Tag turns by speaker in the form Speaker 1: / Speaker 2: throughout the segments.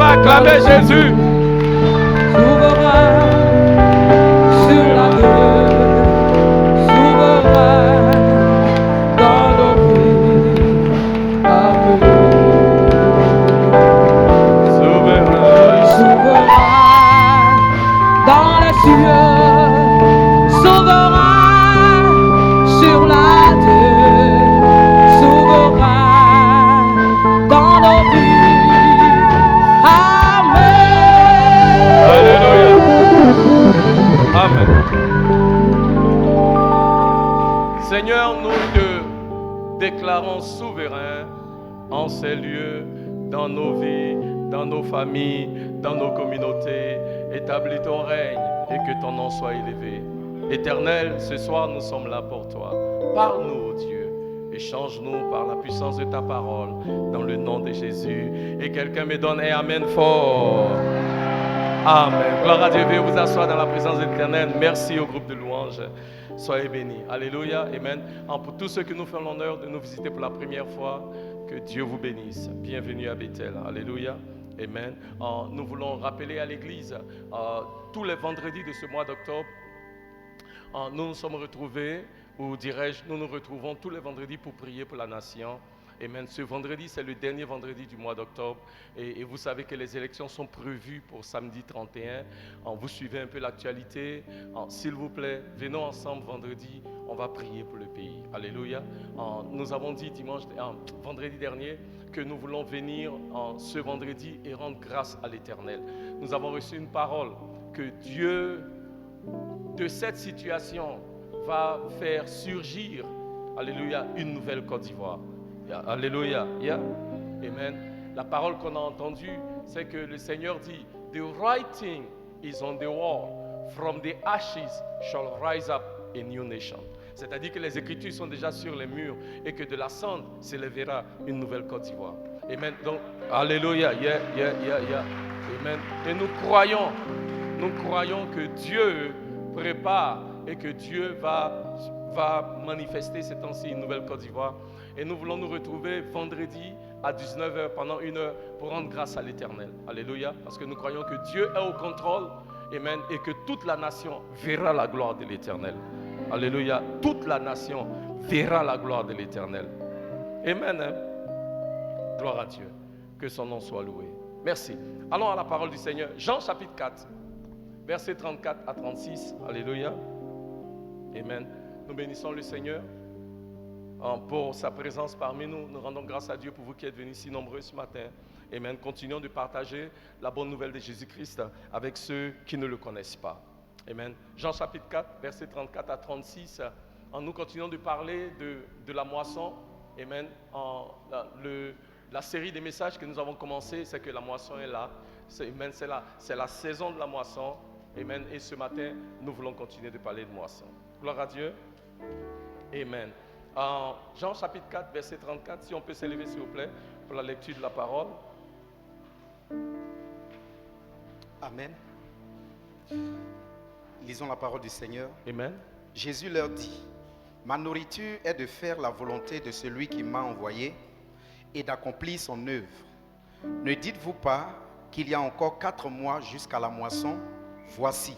Speaker 1: Acclamez Jésus.
Speaker 2: Souverain sur la terre, souverain dans nos vies. Amen. Souverain dans les cieux, souverain sur la terre, souverain dans nos vies. Amen.
Speaker 1: Alléluia. Amen. Seigneur, nous te déclarons souverain en ces lieux, dans nos vies, dans nos familles, dans nos communautés. Établis ton règne et que ton nom soit élevé. Éternel, ce soir nous sommes là pour toi. Parle-nous, ô Dieu, et change-nous par la puissance de ta parole, dans le nom de Jésus. Et quelqu'un me donne un amen fort. Amen. Gloire à Dieu. Veuillez vous asseoir dans la présence de l'Éternel. Merci au groupe de louanges. Soyez bénis. Alléluia. Amen. Pour tous ceux qui nous font l'honneur de nous visiter pour la première fois, que Dieu vous bénisse. Bienvenue à Bethel. Alléluia. Amen. Nous voulons rappeler à l'Église, tous les vendredis de ce mois d'octobre, nous nous sommes retrouvés, ou dirais-je, nous nous retrouvons tous les vendredis pour prier pour la nation. Amen. Ce vendredi, c'est le dernier vendredi du mois d'octobre. Et vous savez que les élections sont prévues pour samedi 31. Vous suivez un peu l'actualité. S'il vous plaît, venons ensemble vendredi. On va prier pour le pays. Alléluia. Nous avons dit vendredi dernier que nous voulons venir ce vendredi et rendre grâce à l'Éternel. Nous avons reçu une parole que Dieu, de cette situation, va faire surgir, alléluia, une nouvelle Côte d'Ivoire. Alléluia. Yeah. Amen. La parole qu'on a entendue, c'est que le Seigneur dit, the writing is on the wall. From the ashes shall rise up a new nation. C'est-à-dire que les Écritures sont déjà sur les murs et que de la cendre s'élèvera une nouvelle Côte d'Ivoire. Amen. Donc, alléluia. Yeah. Amen. Et nous croyons que Dieu prépare et que Dieu va manifester ces temps-ci une nouvelle Côte d'Ivoire. Et nous voulons nous retrouver vendredi à 19h pendant 1 heure pour rendre grâce à l'Éternel. Alléluia. Parce que nous croyons que Dieu est au contrôle. Amen. Et que toute la nation verra la gloire de l'Éternel. Alléluia. Toute la nation verra la gloire de l'Éternel. Amen. Gloire à Dieu. Que son nom soit loué. Merci. Allons à la parole du Seigneur. Jean chapitre 4, versets 34 à 36. Alléluia. Amen. Nous bénissons le Seigneur pour sa présence parmi nous. Nous rendons grâce à Dieu pour vous qui êtes venus si nombreux ce matin. Amen. Continuons de partager la bonne nouvelle de Jésus-Christ avec ceux qui ne le connaissent pas. Amen. Jean chapitre 4, versets 34 à 36. Nous continuons de parler de la moisson. Amen. La série des messages que nous avons commencé, c'est que la moisson est là. Amen. C'est la saison de la moisson. Amen. Et ce matin, nous voulons continuer de parler de moisson. Gloire à Dieu. Amen. Jean chapitre 4, verset 34, si on peut s'élever s'il vous plaît pour la lecture de la parole.
Speaker 3: Amen. Lisons la parole du Seigneur.
Speaker 1: Amen.
Speaker 3: Jésus leur dit, ma nourriture est de faire la volonté de celui qui m'a envoyé et d'accomplir son œuvre. Ne dites-vous pas qu'il y a encore 4 mois jusqu'à la moisson? Voici,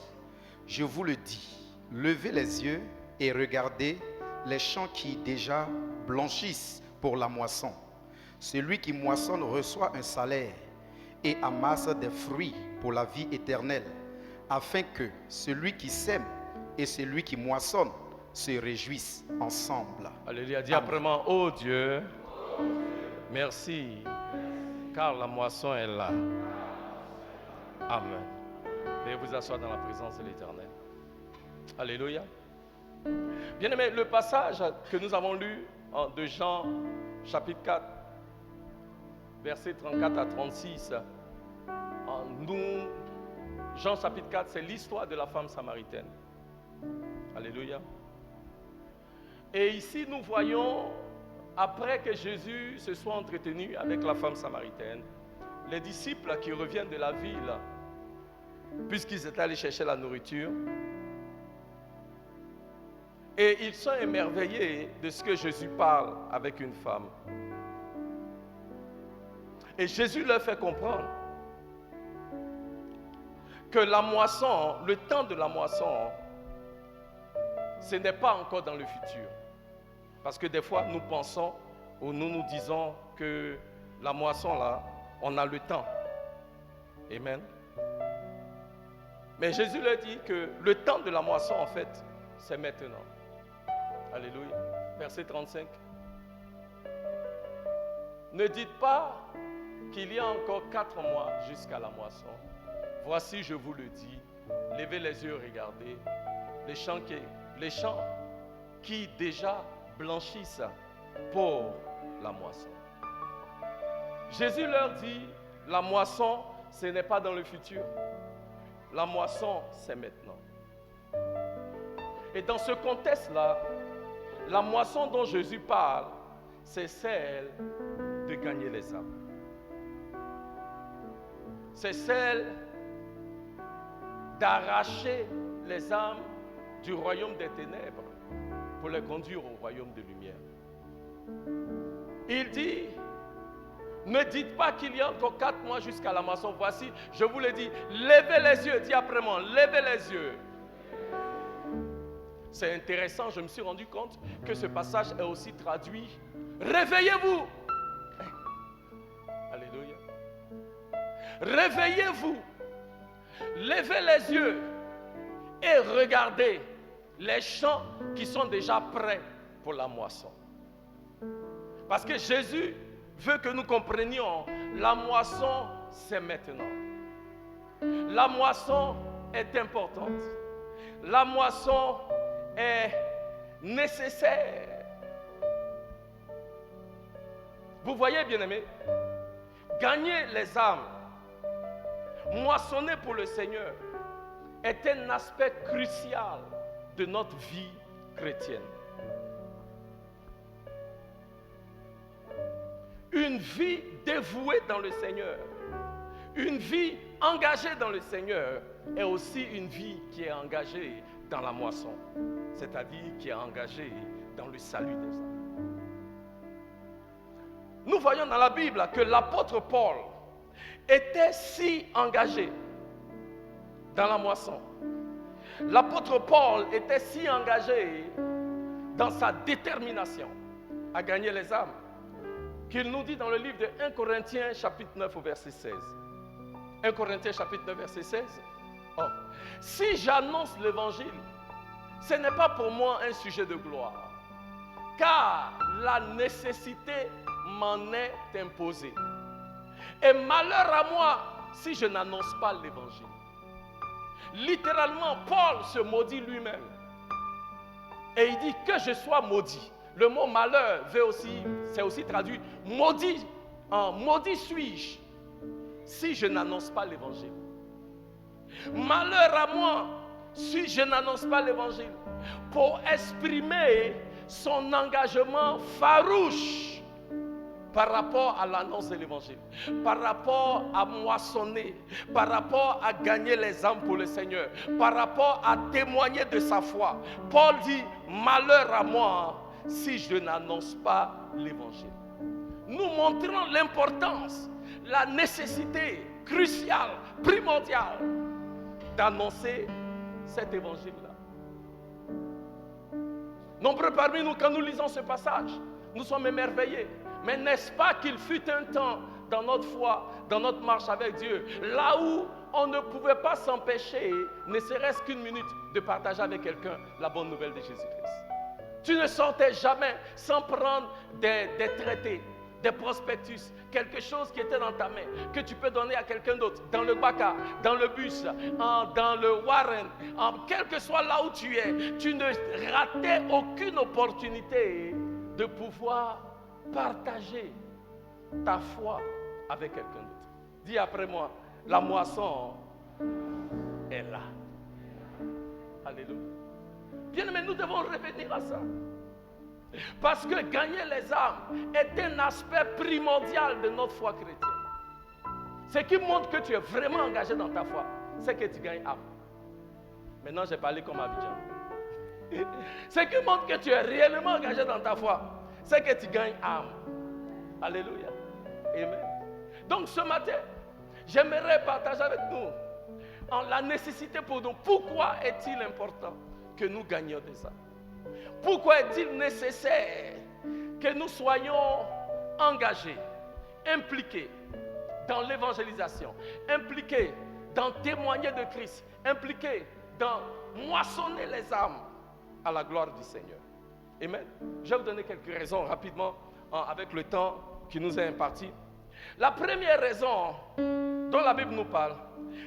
Speaker 3: je vous le dis, levez les yeux et regardez les champs qui déjà blanchissent pour la moisson. Celui qui moissonne reçoit un salaire et amasse des fruits pour la vie éternelle, afin que celui qui sème et celui qui moissonne se réjouissent ensemble.
Speaker 1: Alléluia. Dis après moi, oh Dieu, merci, car la moisson est là. Amen. Veuillez vous asseoir dans la présence de l'Éternel. Alléluia. Bien-aimés, le passage que nous avons lu de Jean chapitre 4, versets 34 à 36, Jean chapitre 4, c'est l'histoire de la femme samaritaine. Alléluia. Et ici, nous voyons, après que Jésus se soit entretenu avec la femme samaritaine, les disciples qui reviennent de la ville, puisqu'ils étaient allés chercher la nourriture, et ils sont émerveillés de ce que Jésus parle avec une femme. Et Jésus leur fait comprendre que la moisson, le temps de la moisson, ce n'est pas encore dans le futur. Parce que des fois, nous pensons ou nous nous disons que la moisson, là, on a le temps. Amen. Mais Jésus leur dit que le temps de la moisson, en fait, c'est maintenant. Alléluia. Verset 35. Ne dites pas qu'il y a encore 4 mois jusqu'à la moisson. Voici, je vous le dis, levez les yeux, regardez, les champs qui déjà blanchissent pour la moisson. Jésus leur dit, la moisson, ce n'est pas dans le futur. La moisson, c'est maintenant. Et dans ce contexte-là, la moisson dont Jésus parle, c'est celle de gagner les âmes. C'est celle d'arracher les âmes du royaume des ténèbres pour les conduire au royaume de lumière. Il dit, ne dites pas qu'il y a encore 4 mois jusqu'à la moisson. Voici, je vous le dis, levez les yeux, dis après moi, levez les yeux. C'est intéressant, je me suis rendu compte que ce passage est aussi traduit. Réveillez-vous. Alléluia. Réveillez-vous. Levez les yeux et regardez les champs qui sont déjà prêts pour la moisson. Parce que Jésus veut que nous comprenions, la moisson, c'est maintenant. La moisson est importante. La moisson est nécessaire. Vous voyez, bien-aimés, gagner les âmes, moissonner pour le Seigneur, est un aspect crucial de notre vie chrétienne. Une vie dévouée dans le Seigneur, une vie engagée dans le Seigneur est aussi une vie qui est engagée dans la moisson, c'est-à-dire qui est engagée dans le salut des âmes. Nous voyons dans la Bible que l'apôtre Paul était si engagé dans la moisson. L'apôtre Paul était si engagé dans sa détermination à gagner les âmes qu'il nous dit dans le livre de 1 Corinthiens chapitre 9 au verset 16. 1 Corinthiens chapitre 9 verset 16. Oh, si j'annonce l'évangile, ce n'est pas pour moi un sujet de gloire, car la nécessité m'en est imposée. Et malheur à moi si je n'annonce pas l'évangile. Littéralement, Paul se maudit lui-même. Et il dit que je sois maudit. Le mot malheur c'est aussi traduit maudit. Maudit suis-je si je n'annonce pas l'évangile. Malheur à moi si je n'annonce pas l'évangile. Pour exprimer son engagement farouche par rapport à l'annonce de l'évangile, par rapport à moissonner, par rapport à gagner les âmes pour le Seigneur, par rapport à témoigner de sa foi. Paul dit, malheur à moi si je n'annonce pas l'évangile. Nous montrons l'importance, la nécessité cruciale, primordiale d'annoncer cet évangile-là. Nombreux parmi nous, quand nous lisons ce passage, nous sommes émerveillés. Mais n'est-ce pas qu'il fut un temps dans notre foi, dans notre marche avec Dieu, là où on ne pouvait pas s'empêcher, ne serait-ce qu'une minute, de partager avec quelqu'un la bonne nouvelle de Jésus-Christ. Tu ne sortais jamais sans prendre des traités, des prospectus, quelque chose qui était dans ta main, que tu peux donner à quelqu'un d'autre, dans le baka, dans le bus, dans le Warren, quel que soit là où tu es, tu ne ratais aucune opportunité de pouvoir partager ta foi avec quelqu'un d'autre. Dis après moi, la moisson est là. Alléluia. Bien aimé, nous devons revenir à ça. Parce que gagner les âmes est un aspect primordial de notre foi chrétienne. Ce qui montre que tu es vraiment engagé dans ta foi, c'est que tu gagnes âme. Maintenant, j'ai parlé comme Abidjan. Ce qui montre que tu es réellement engagé dans ta foi, c'est que tu gagnes âme. Alléluia. Amen. Donc ce matin, j'aimerais partager avec nous la nécessité pour nous. Pourquoi est-il important que nous gagnions des âmes? Pourquoi est-il nécessaire que nous soyons engagés, impliqués dans l'évangélisation, impliqués dans témoigner de Christ, impliqués dans moissonner les âmes à la gloire du Seigneur? Amen. Je vais vous donner quelques raisons rapidement avec le temps qui nous est imparti. La première raison dont la Bible nous parle,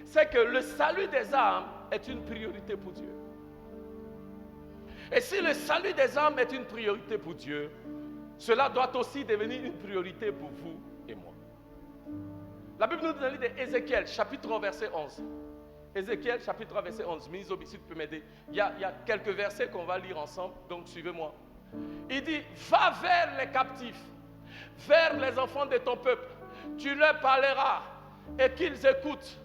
Speaker 1: c'est que le salut des âmes est une priorité pour Dieu. Et si le salut des âmes est une priorité pour Dieu, cela doit aussi devenir une priorité pour vous et moi. La Bible nous dit dans le livre d'Ézéchiel, chapitre 3, verset 11. Ézéchiel, chapitre 3, verset 11. Ministre Obi, si tu peux m'aider. Il y a quelques versets qu'on va lire ensemble, donc suivez-moi. Il dit, va vers les captifs, vers les enfants de ton peuple. Tu leur parleras et qu'ils écoutent.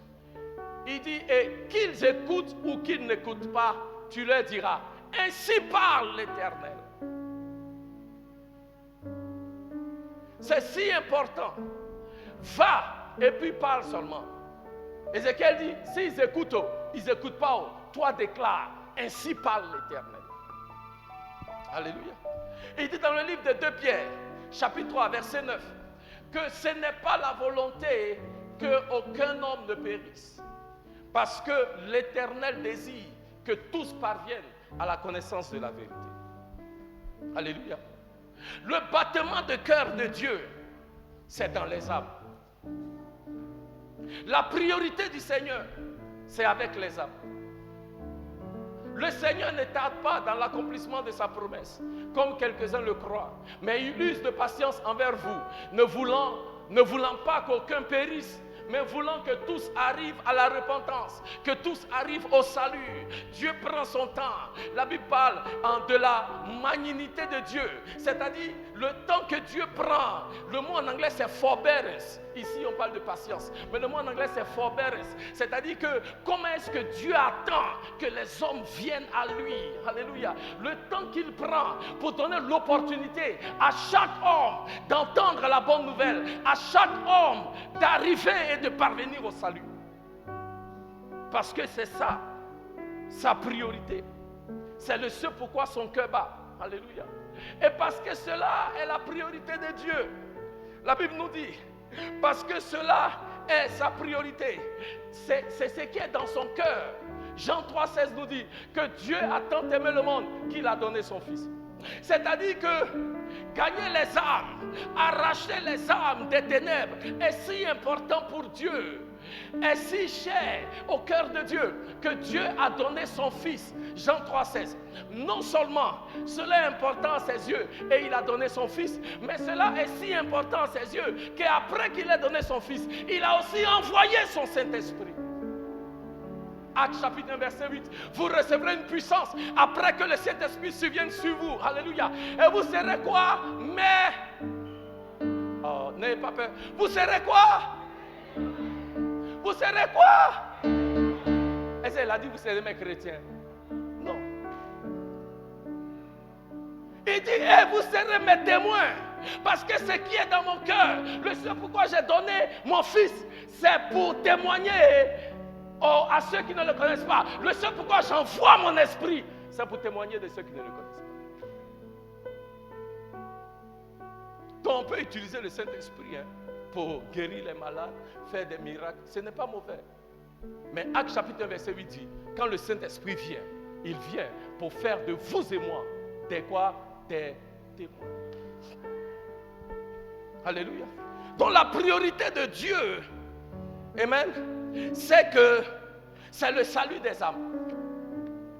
Speaker 1: Il dit, et qu'ils écoutent ou qu'ils n'écoutent pas, tu leur diras, ainsi parle l'Éternel. C'est si important. Va et puis parle seulement. Ézéchiel dit, s'ils écoutent, ils n'écoutent pas. Toi déclare, ainsi parle l'Éternel. Alléluia. Il dit dans le livre de 2 Pierre, chapitre 3, verset 9, que ce n'est pas la volonté qu'aucun homme ne périsse. Parce que l'Éternel désire que tous parviennent à la connaissance de la vérité. Alléluia. Le battement de cœur de Dieu, c'est dans les âmes. La priorité du Seigneur, c'est avec les âmes. Le Seigneur ne tarde pas dans l'accomplissement de sa promesse, comme quelques-uns le croient, mais il use de patience envers vous, ne voulant pas qu'aucun périsse, mais voulant que tous arrivent à la repentance, que tous arrivent au salut. Dieu prend son temps. La Bible parle de la magnanimité de Dieu, c'est-à-dire le temps que Dieu prend. Le mot en anglais c'est forbearance. Ici on parle de patience, mais le mot en anglais c'est forbearance. C'est-à-dire que comment est-ce que Dieu attend que les hommes viennent à lui. Alléluia. Le temps qu'il prend pour donner l'opportunité à chaque homme d'entendre la bonne nouvelle, à chaque homme d'arriver et de parvenir au salut. Parce que c'est ça, sa priorité. C'est ce pourquoi son cœur bat. Alléluia. Et parce que cela est la priorité de Dieu. La Bible nous dit, parce que cela est sa priorité. C'est ce qui est dans son cœur. Jean 3,16 nous dit que Dieu a tant aimé le monde qu'il a donné son Fils. C'est-à-dire que gagner les âmes, arracher les âmes des ténèbres est si important pour Dieu, est si cher au cœur de Dieu, que Dieu a donné son Fils. Jean 3,16. Non seulement cela est important à ses yeux et il a donné son Fils, mais cela est si important à ses yeux qu'après qu'il ait donné son Fils, il a aussi envoyé son Saint-Esprit. Actes chapitre 1 verset 8, vous recevrez une puissance après que le Saint-Esprit survienne sur vous. Alléluia. Et vous serez quoi? Mais, oh, n'ayez pas peur. Vous serez quoi? Vous serez quoi? Est-ce qu'elle a dit vous serez mes chrétiens? Non. Il dit, et vous serez mes témoins. Parce que ce qui est dans mon cœur, le seul pourquoi j'ai donné mon Fils, c'est pour témoigner à ceux qui ne le connaissent pas. Le seul pourquoi j'envoie mon esprit, c'est pour témoigner de ceux qui ne le connaissent pas. Donc on peut utiliser le Saint-Esprit pour guérir les malades, faire des miracles. Ce n'est pas mauvais. Mais Actes chapitre 1 verset 8 dit, quand le Saint-Esprit vient, il vient pour faire de vous et moi des quoi? Des témoins. Alléluia. Donc la priorité de Dieu, amen, c'est que c'est le salut des âmes.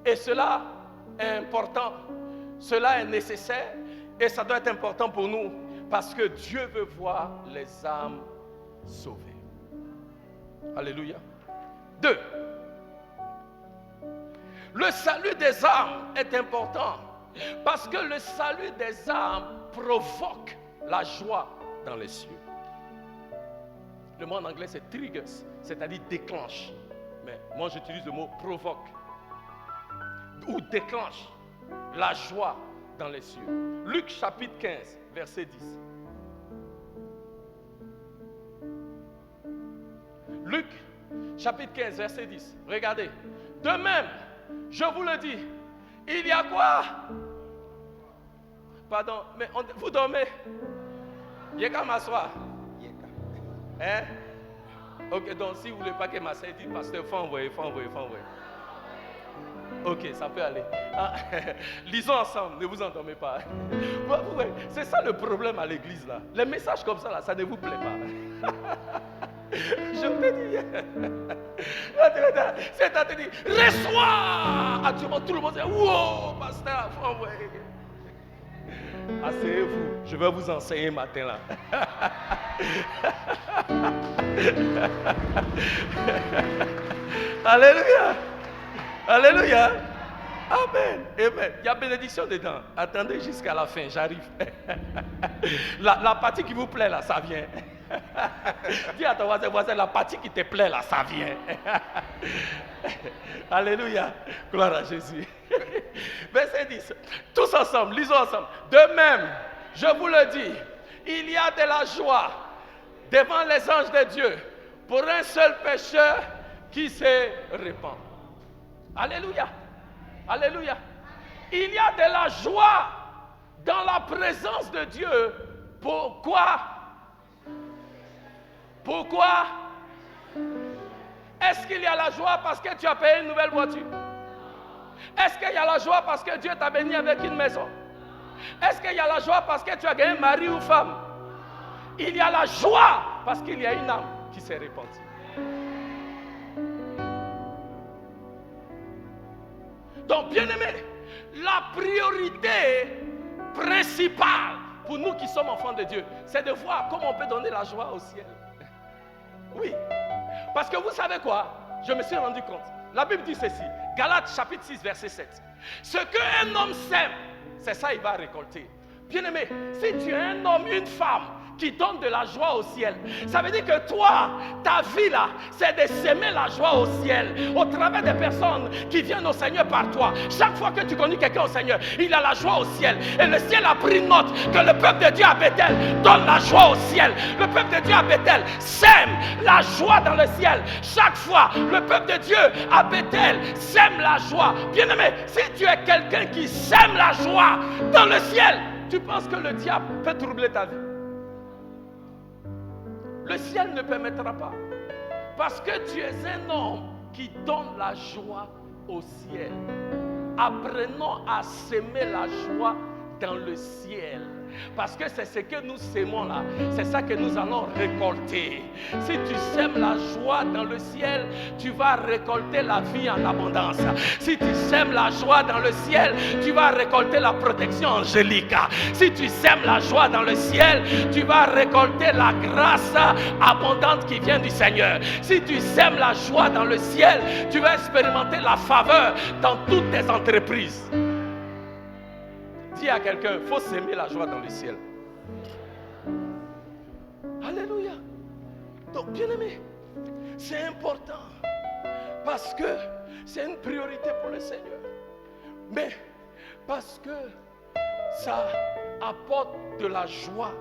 Speaker 1: Et cela est important, cela est nécessaire et ça doit être important pour nous parce que Dieu veut voir les âmes sauvées. Alléluia. 2. Le salut des âmes est important parce que le salut des âmes provoque la joie dans les cieux. Le mot en anglais c'est triggers, c'est-à-dire déclenche. Mais moi j'utilise le mot provoque ou déclenche la joie dans les cieux. Luc chapitre 15, verset 10. Luc chapitre 15, verset 10. Regardez. De même, je vous le dis, il y a quoi? Pardon, mais vous dormez? Il y a qu'à m'asseoir. Hein? Ok, donc si vous ne voulez pas que m'asseoir, dites pasteur, il faut envoyer. Ok, ça peut aller. Ah, lisons ensemble, ne vous endormez pas. C'est ça le problème à l'église là. Les messages comme ça là, ça ne vous plaît pas. Je te dis. C'est à te dire, reçois. Actuellement, tout le monde dit, wow, pasteur, faut envoyer. Asseyez-vous, je vais vous enseigner matin là. Alléluia. Alléluia. Amen. Amen. Il y a bénédiction dedans. Attendez jusqu'à la fin, j'arrive. La partie qui vous plaît là, ça vient. Dis à ton voisin, la partie qui te plaît là, ça vient. Alléluia. Gloire à Jésus. Verset 10. Tous ensemble, lisons ensemble. De même, je vous le dis, il y a de la joie devant les anges de Dieu pour un seul pécheur qui se répand. Alléluia. Alléluia. Il y a de la joie dans la présence de Dieu. Pourquoi? Pourquoi? Est-ce qu'il y a la joie parce que tu as payé une nouvelle voiture? Est-ce qu'il y a la joie parce que Dieu t'a béni avec une maison? Est-ce qu'il y a la joie parce que tu as gagné mari ou femme? Il y a la joie parce qu'il y a une âme qui s'est répandue. Donc, bien-aimés, la priorité principale pour nous qui sommes enfants de Dieu, c'est de voir comment on peut donner la joie au ciel. Oui. Parce que vous savez quoi? Je me suis rendu compte. La Bible dit ceci. Galates chapitre 6, verset 7. Ce qu'un homme sème, c'est ça qu'il va récolter. Bien-aimé, si tu es un homme, une femme qui donne de la joie au ciel, ça veut dire que toi, ta vie là, c'est de s'aimer la joie au ciel, au travers des personnes qui viennent au Seigneur par toi. Chaque fois que tu conduis quelqu'un au Seigneur, il a la joie au ciel. Et le ciel a pris note que le peuple de Dieu à Bethel donne la joie au ciel. Le peuple de Dieu à Bethel sème la joie dans le ciel. Chaque fois, le peuple de Dieu à Bethel sème la joie. Bien-aimé, si tu es quelqu'un qui sème la joie dans le ciel, tu penses que le diable peut troubler ta vie? Le ciel ne permettra pas. Parce que tu es un homme qui donne la joie au ciel. Apprenons à s'aimer la joie dans le ciel. Parce que c'est ce que nous sémons là. C'est ça que nous allons récolter. Si tu sèmes la joie dans le ciel, tu vas récolter la vie en abondance. Si tu sèmes la joie dans le ciel, tu vas récolter la protection angélique. Si tu sèmes la joie dans le ciel, tu vas récolter la grâce abondante qui vient du Seigneur. Si tu sèmes la joie dans le ciel, tu vas expérimenter la faveur dans toutes tes entreprises. Dis à quelqu'un, il faut s'aimer la joie dans le ciel. Alléluia. Donc, bien-aimé, c'est important parce que c'est une priorité pour le Seigneur. Mais parce que ça apporte de la joie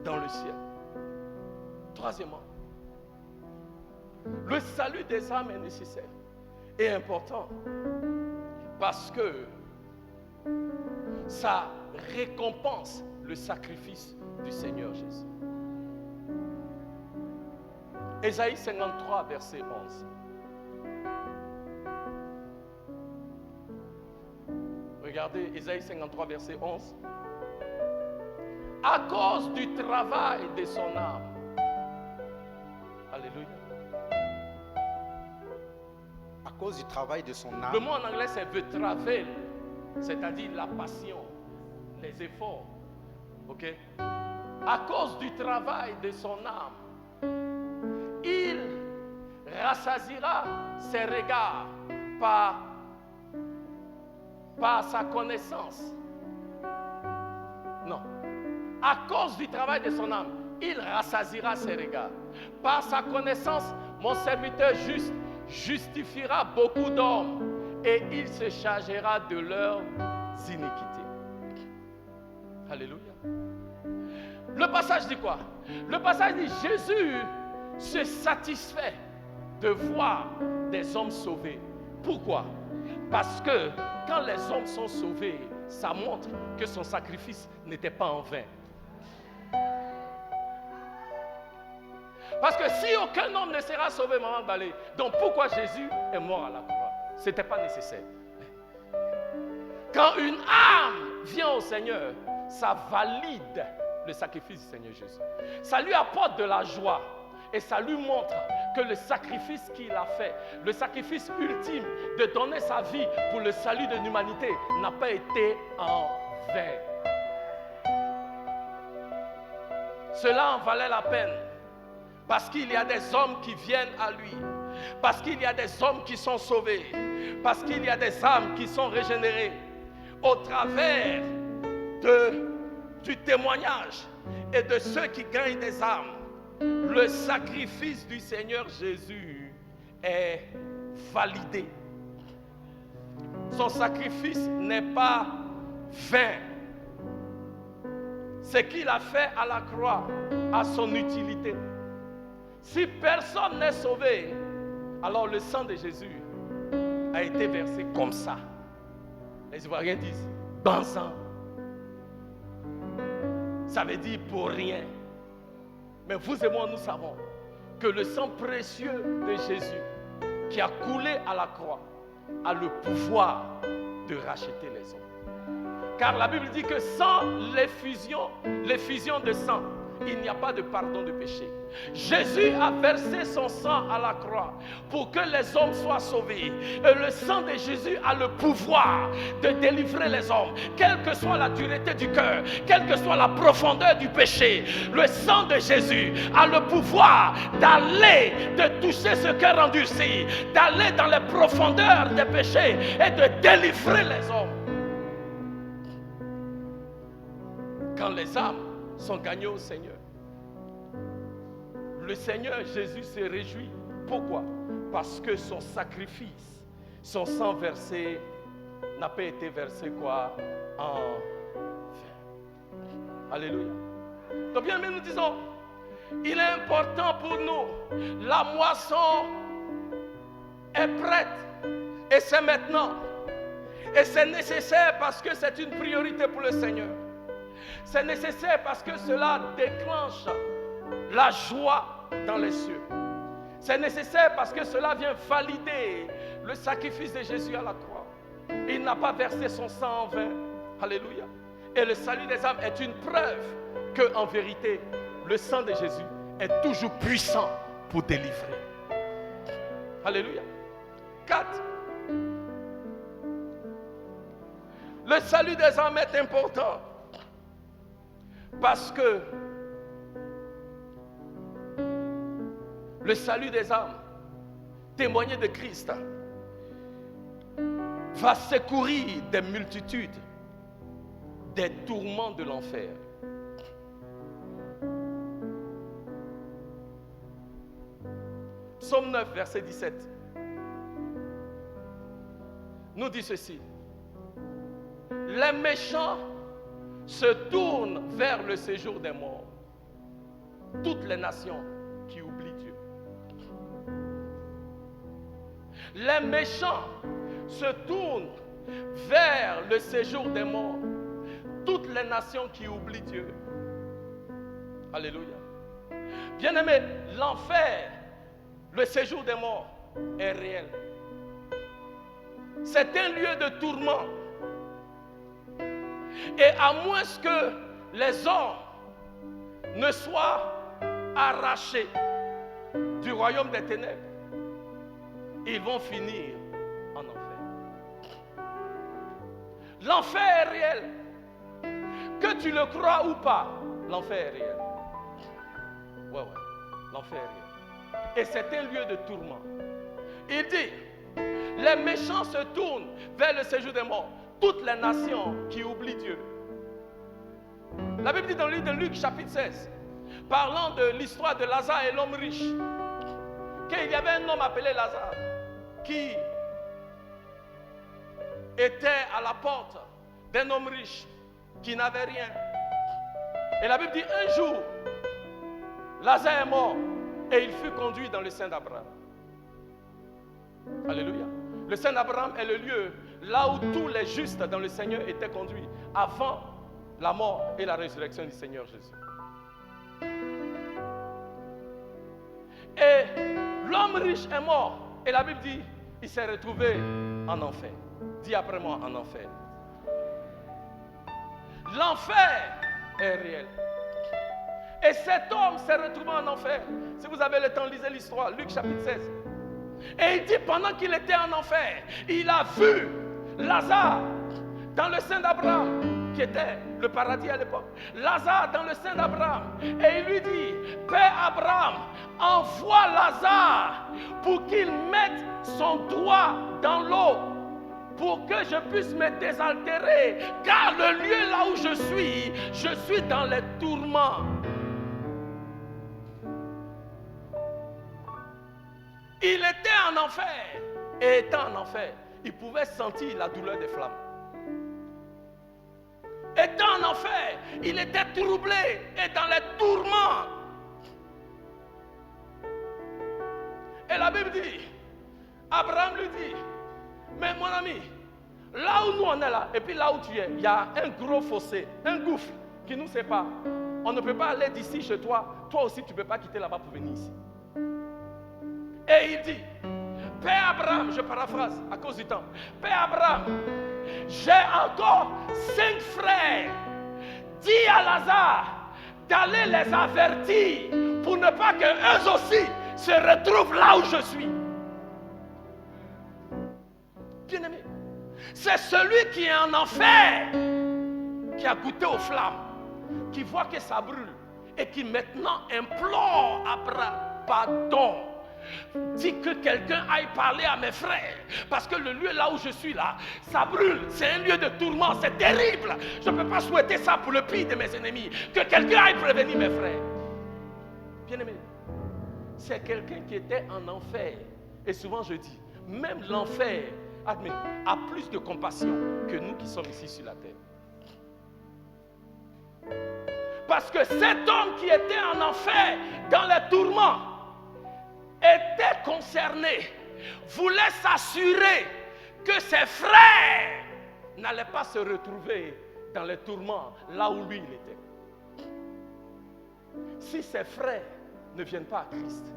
Speaker 1: dans le ciel. Troisièmement, le salut des âmes est nécessaire et important parce que ça récompense le sacrifice du Seigneur Jésus. Ésaïe 53, verset 11. Regardez, Ésaïe 53, verset 11. À cause du travail de son âme. Alléluia.
Speaker 3: À cause du travail de son âme.
Speaker 1: Le mot en anglais c'est the travel. C'est-à-dire la passion, les efforts. Ok? À cause du travail de son âme, il rassasiera ses regards par sa connaissance. Non. À cause du travail de son âme, il rassasiera ses regards. Par sa connaissance, mon serviteur juste justifiera beaucoup d'hommes. Et il se chargera de leurs iniquités. Alléluia. Le passage dit quoi? Le passage dit Jésus se satisfait de voir des hommes sauvés. Pourquoi? Parce que quand les hommes sont sauvés, ça montre que son sacrifice n'était pas en vain. Parce que si aucun homme ne sera sauvé, maman Balé, donc pourquoi Jésus est mort à la croix? Ce n'était pas nécessaire. Quand une âme vient au Seigneur, ça valide le sacrifice du Seigneur Jésus. Ça lui apporte de la joie et ça lui montre que le sacrifice qu'il a fait, le sacrifice ultime de donner sa vie pour le salut de l'humanité n'a pas été en vain. Cela en valait la peine parce qu'il y a des hommes qui viennent à lui, parce qu'il y a des hommes qui sont sauvés, parce qu'il y a des âmes qui sont régénérées au travers du témoignage et de ceux qui gagnent des âmes. Le sacrifice du Seigneur Jésus est validé. Son sacrifice n'est pas vain. Ce qu'il a fait à la croix a son utilité. Si personne n'est sauvé, alors le sang de Jésus a été versé comme ça. Les Ivoiriens disent dans sang. Ça veut dire pour rien. Mais vous et moi, nous savons que le sang précieux de Jésus qui a coulé à la croix a le pouvoir de racheter les hommes. Car la Bible dit que sans l'effusion de sang, il n'y a pas de pardon de péché. Jésus a versé son sang à la croix pour que les hommes soient sauvés. Et le sang de Jésus a le pouvoir de délivrer les hommes, quelle que soit la dureté du cœur, quelle que soit la profondeur du péché. Le sang de Jésus a le pouvoir d'aller, de toucher ce cœur endurci, d'aller dans les profondeurs des péchés et de délivrer les hommes. Quand les âmes sont gagnées au Seigneur, le Seigneur Jésus se réjouit. Pourquoi? Parce que son sacrifice, son sang versé, n'a pas été versé quoi? En vain. Alléluia. Donc bien, mais nous disons, il est important pour nous. La moisson est prête et c'est maintenant. Et c'est nécessaire parce que c'est une priorité pour le Seigneur. C'est nécessaire parce que cela déclenche la joie dans les cieux. C'est nécessaire parce que cela vient valider le sacrifice de Jésus à la croix. Il n'a pas versé son sang en vain. Alléluia. Et le salut des âmes est une preuve que, en vérité, le sang de Jésus est toujours puissant pour délivrer. Alléluia. 4. Le salut des âmes est important parce que le salut des âmes, témoigner de Christ, va secourir des multitudes des tourments de l'enfer. Psaume 9, verset 17, nous dit ceci: les méchants se tournent vers le séjour des morts. Toutes les nations qui oublient Dieu. Les méchants se tournent vers le séjour des morts. Toutes les nations qui oublient Dieu. Alléluia. Bien-aimés, l'enfer, le séjour des morts est réel. C'est un lieu de tourment. Et à moins que les hommes ne soient arrachés du royaume des ténèbres, ils vont finir en enfer. L'enfer est réel. Que tu le crois ou pas, l'enfer est réel. Ouais, l'enfer est réel. Et c'est un lieu de tourment. Il dit, les méchants se tournent vers le séjour des morts. Toutes les nations qui oublient Dieu. La Bible dit dans le livre de Luc, chapitre 16, parlant de l'histoire de Lazare et l'homme riche, qu'il y avait un homme appelé Lazare qui était à la porte d'un homme riche qui n'avait rien. Et la Bible dit, un jour, Lazare est mort et il fut conduit dans le sein d'Abraham. Alléluia. Le Saint Abraham est le lieu là où tous les justes dans le Seigneur étaient conduits avant la mort et la résurrection du Seigneur Jésus. Et l'homme riche est mort. Et la Bible dit, il s'est retrouvé en enfer. Dis après moi, en enfer. L'enfer est réel. Et cet homme s'est retrouvé en enfer. Si vous avez le temps, lisez l'histoire, Luc chapitre 16. Et il dit, pendant qu'il était en enfer, il a vu Lazare dans le sein d'Abraham, qui était le paradis à l'époque. Lazare dans le sein d'Abraham. Et il lui dit, Père Abraham, envoie Lazare pour qu'il mette son doigt dans l'eau, pour que je puisse me désaltérer, car le lieu là où je suis dans les tourments. Il était en enfer, et étant en enfer, il pouvait sentir la douleur des flammes. Étant en enfer, il était troublé et dans les tourments. Et la Bible dit, Abraham lui dit, mais mon ami, là où nous on est là, et puis là où tu es, il y a un gros fossé, un gouffre qui nous sépare. On ne peut pas aller d'ici chez toi, toi aussi tu ne peux pas quitter là-bas pour venir ici. Et il dit, Père Abraham, je paraphrase à cause du temps, Père Abraham, j'ai encore 5 frères, dis à Lazare d'aller les avertir pour ne pas qu'eux aussi se retrouvent là où je suis. Bien-aimé, c'est celui qui est en enfer, qui a goûté aux flammes, qui voit que ça brûle et qui maintenant implore Abraham, pardon. Dis que quelqu'un aille parler à mes frères, parce que le lieu là où je suis là, ça brûle, c'est un lieu de tourment, c'est terrible. Je ne peux pas souhaiter ça pour le pire de mes ennemis. Que quelqu'un aille prévenir mes frères. Bien-aimé, c'est quelqu'un qui était en enfer. Et souvent je dis, même l'enfer a plus de compassion que nous qui sommes ici sur la terre. Parce que cet homme qui était en enfer, dans les tourments, était concerné, voulait s'assurer que ses frères n'allaient pas se retrouver dans les tourments là où lui il était. Si ses frères ne viennent pas à Christ,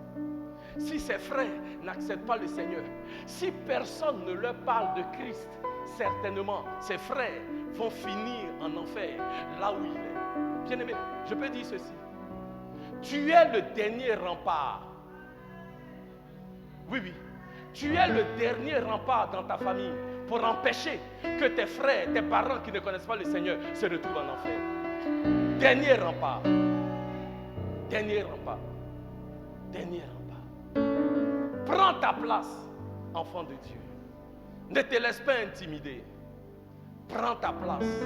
Speaker 1: si ses frères n'acceptent pas le Seigneur, si personne ne leur parle de Christ, certainement ses frères vont finir en enfer là où il est. Bien-aimé, je peux dire ceci, tu es le dernier rempart. Oui, oui. Tu es le dernier rempart dans ta famille pour empêcher que tes frères, tes parents qui ne connaissent pas le Seigneur se retrouvent en enfer. Dernier rempart. Dernier rempart. Dernier rempart. Prends ta place, enfant de Dieu. Ne te laisse pas intimider. Prends ta place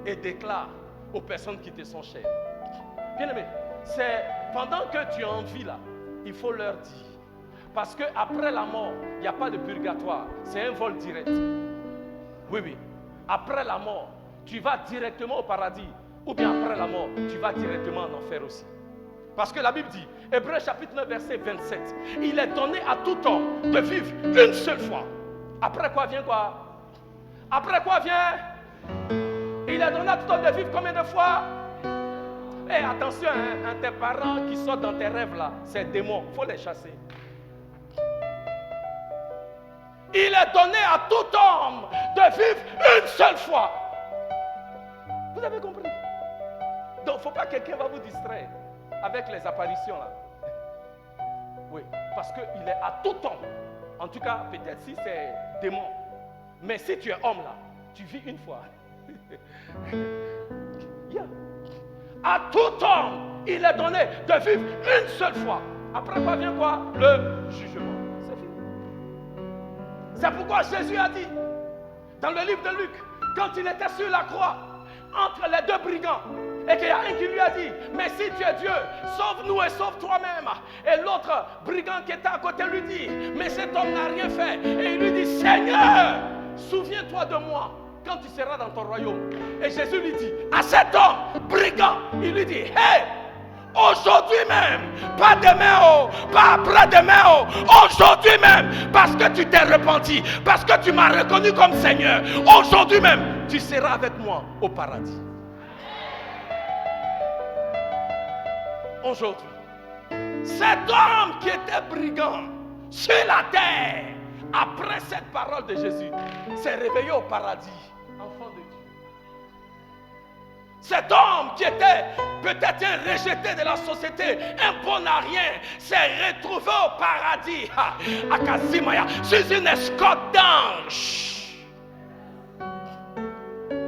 Speaker 1: et déclare aux personnes qui te sont chères. Bien-aimé, c'est pendant que tu es en vie là, il faut leur dire. Parce qu'après la mort, il n'y a pas de purgatoire. C'est un vol direct. Oui, oui. Après la mort, tu vas directement au paradis. Ou bien après la mort, tu vas directement en enfer aussi. Parce que la Bible dit, Hébreux chapitre 9, verset 27, il est donné à tout homme de vivre une seule fois. Après quoi vient quoi? Après quoi vient? Il est donné à tout homme de vivre combien de fois? Eh, attention, hein, tes parents qui sortent dans tes rêves là, c'est démons, il faut les chasser. Il est donné à tout homme de vivre une seule fois. Vous avez compris? Donc, il ne faut pas que quelqu'un va vous distraire avec les apparitions là. Oui, parce qu'il est à tout homme. En tout cas, peut-être si c'est démon. Mais si tu es homme là, tu vis une fois. Yeah. À tout homme, il est donné de vivre une seule fois. Après quoi vient quoi? Le jugement. C'est fini. C'est pourquoi Jésus a dit, dans le livre de Luc, quand il était sur la croix, entre les deux brigands, et qu'il y a un qui lui a dit, mais si tu es Dieu, sauve-nous et sauve toi-même. Et l'autre brigand qui était à côté lui dit, mais cet homme n'a rien fait. Et il lui dit, Seigneur, souviens-toi de moi quand tu seras dans ton royaume. Et Jésus lui dit, à cet homme brigand, il lui dit, hey, Aujourd'hui même, pas demain, oh, pas après-demain, oh, aujourd'hui même, parce que tu t'es repenti, parce que tu m'as reconnu comme Seigneur, aujourd'hui même, tu seras avec moi au paradis. Aujourd'hui, cet homme qui était brigand sur la terre, après cette parole de Jésus, s'est réveillé au paradis, enfant de Dieu. Cet homme qui était peut-être un rejeté de la société, un bon à rien, s'est retrouvé au paradis, à Kazimaya, sur une escorte d'anges.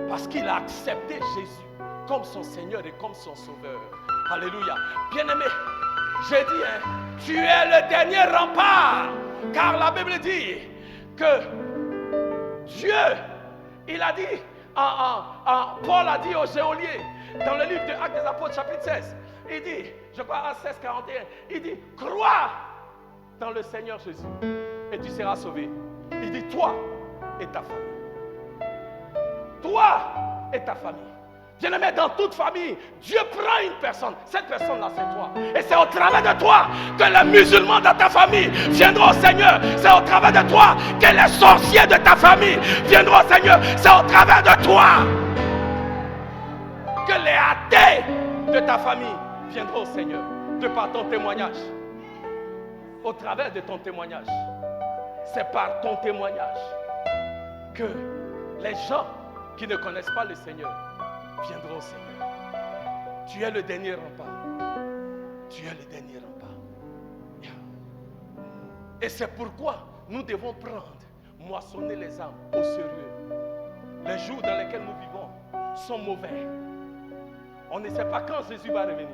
Speaker 1: Parce qu'il a accepté Jésus comme son Seigneur et comme son Sauveur. Alléluia. Bien-aimé, j'ai dit, tu es le dernier rempart. Car la Bible dit que Dieu, il a dit, Paul a dit aux geôliers, dans le livre de Actes des Apôtres, chapitre 16, il dit, je crois à 16, 41, il dit, crois dans le Seigneur Jésus et tu seras sauvé. Il dit, toi et ta famille. Toi et ta famille. Bien-aimé, dans toute famille, Dieu prend une personne. Cette personne-là, c'est toi. Et c'est au travers de toi que les musulmans de ta famille viendront au Seigneur. C'est au travers de toi que les sorciers de ta famille viendront au Seigneur. C'est au travers de toi que les athées de ta famille viendront au Seigneur. De par ton témoignage. Au travers de ton témoignage. C'est par ton témoignage que les gens qui ne connaissent pas le Seigneur viendront au Seigneur. Tu es le dernier rempart. Tu es le dernier rempart. Et c'est pourquoi nous devons prendre, moissonner les âmes au sérieux. Les jours dans lesquels nous vivons sont mauvais. On ne sait pas quand Jésus va revenir.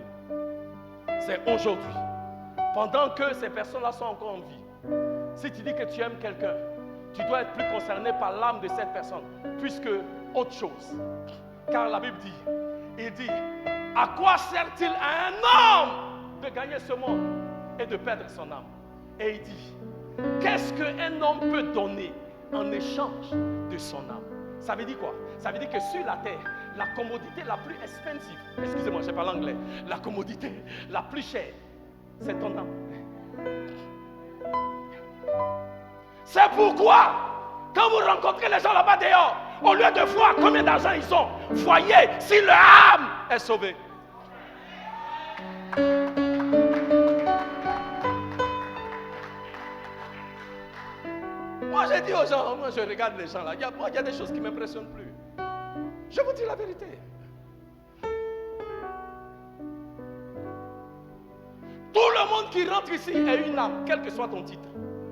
Speaker 1: C'est aujourd'hui. Pendant que ces personnes-là sont encore en vie. Si tu dis que tu aimes quelqu'un, tu dois être plus concerné par l'âme de cette personne, plus que autre chose. Car la Bible dit, il dit, à quoi sert-il à un homme de gagner ce monde et de perdre son âme? Et il dit, qu'est-ce qu'un homme peut donner en échange de son âme? Ça veut dire quoi? Ça veut dire que sur la terre, la commodité la plus expensive, excusez-moi, je parle anglais, la commodité la plus chère, c'est ton âme. C'est pourquoi, quand vous rencontrez les gens là-bas dehors, au lieu de voir combien d'argent ils ont, voyez si leur âme est sauvée. Moi, j'ai dit aux gens, moi je regarde les gens là, il y a des choses qui ne m'impressionnent plus. Je vous dis la vérité. Tout le monde qui rentre ici est une âme, quel que soit ton titre.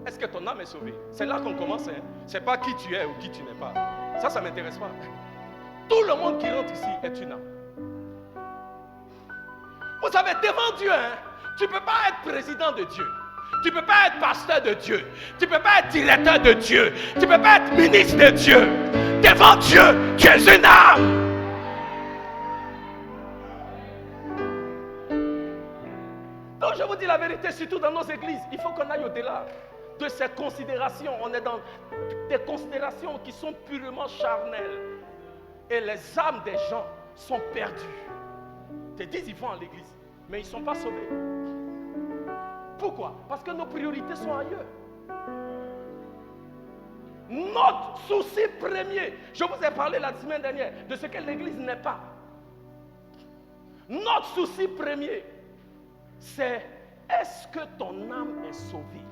Speaker 1: Est-ce que ton âme est sauvée? C'est là qu'on commence. Hein? C'est pas qui tu es ou qui tu n'es pas. Ça ne m'intéresse pas. Tout le monde qui rentre ici est une âme. Vous savez, devant Dieu, hein, tu ne peux pas être président de Dieu. Tu ne peux pas être pasteur de Dieu. Tu ne peux pas être directeur de Dieu. Tu ne peux pas être ministre de Dieu. Devant Dieu, tu es une âme. Donc je vous dis la vérité, surtout dans nos églises, il faut qu'on aille au-delà de ces considérations. On est dans des considérations qui sont purement charnelles. Et les âmes des gens sont perdues. Ils te disent qu'ils vont à l'église, mais ils ne sont pas sauvés. Pourquoi? Parce que nos priorités sont ailleurs. Notre souci premier, je vous ai parlé la semaine dernière de ce que l'église n'est pas. Notre souci premier, c'est est-ce que ton âme est sauvée?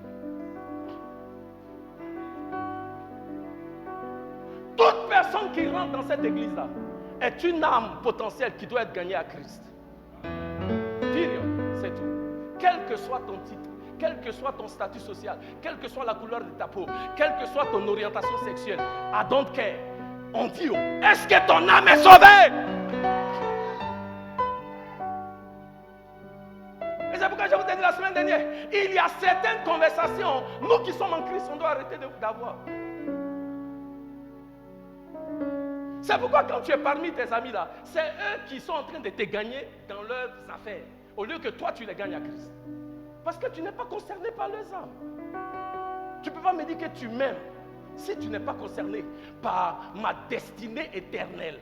Speaker 1: Toute personne qui rentre dans cette église-là est une âme potentielle qui doit être gagnée à Christ. Period, c'est tout. Quel que soit ton titre, quel que soit ton statut social, quelle que soit la couleur de ta peau, quelle que soit ton orientation sexuelle, I don't care. On dit, est-ce que ton âme est sauvée? Et c'est pourquoi je vous ai dit la semaine dernière, il y a certaines conversations, nous qui sommes en Christ, on doit arrêter d'avoir. C'est pourquoi quand tu es parmi tes amis là, c'est eux qui sont en train de te gagner dans leurs affaires, au lieu que toi tu les gagnes à Christ. Parce que tu n'es pas concerné par leurs âmes. Tu ne peux pas me dire que tu m'aimes si tu n'es pas concerné par ma destinée éternelle.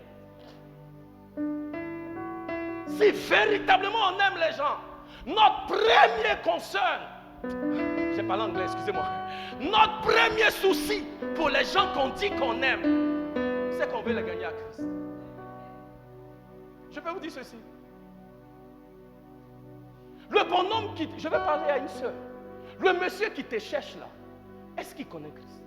Speaker 1: Si véritablement on aime les gens, notre premier concern, j'ai parlé anglais, excusez-moi, notre premier souci pour les gens qu'on dit qu'on aime, c'est qu'on veut les gagner à Christ. Je peux vous dire ceci. Le bonhomme qui... Je vais parler à une soeur. Le monsieur qui te cherche là, est-ce qu'il connaît Christ?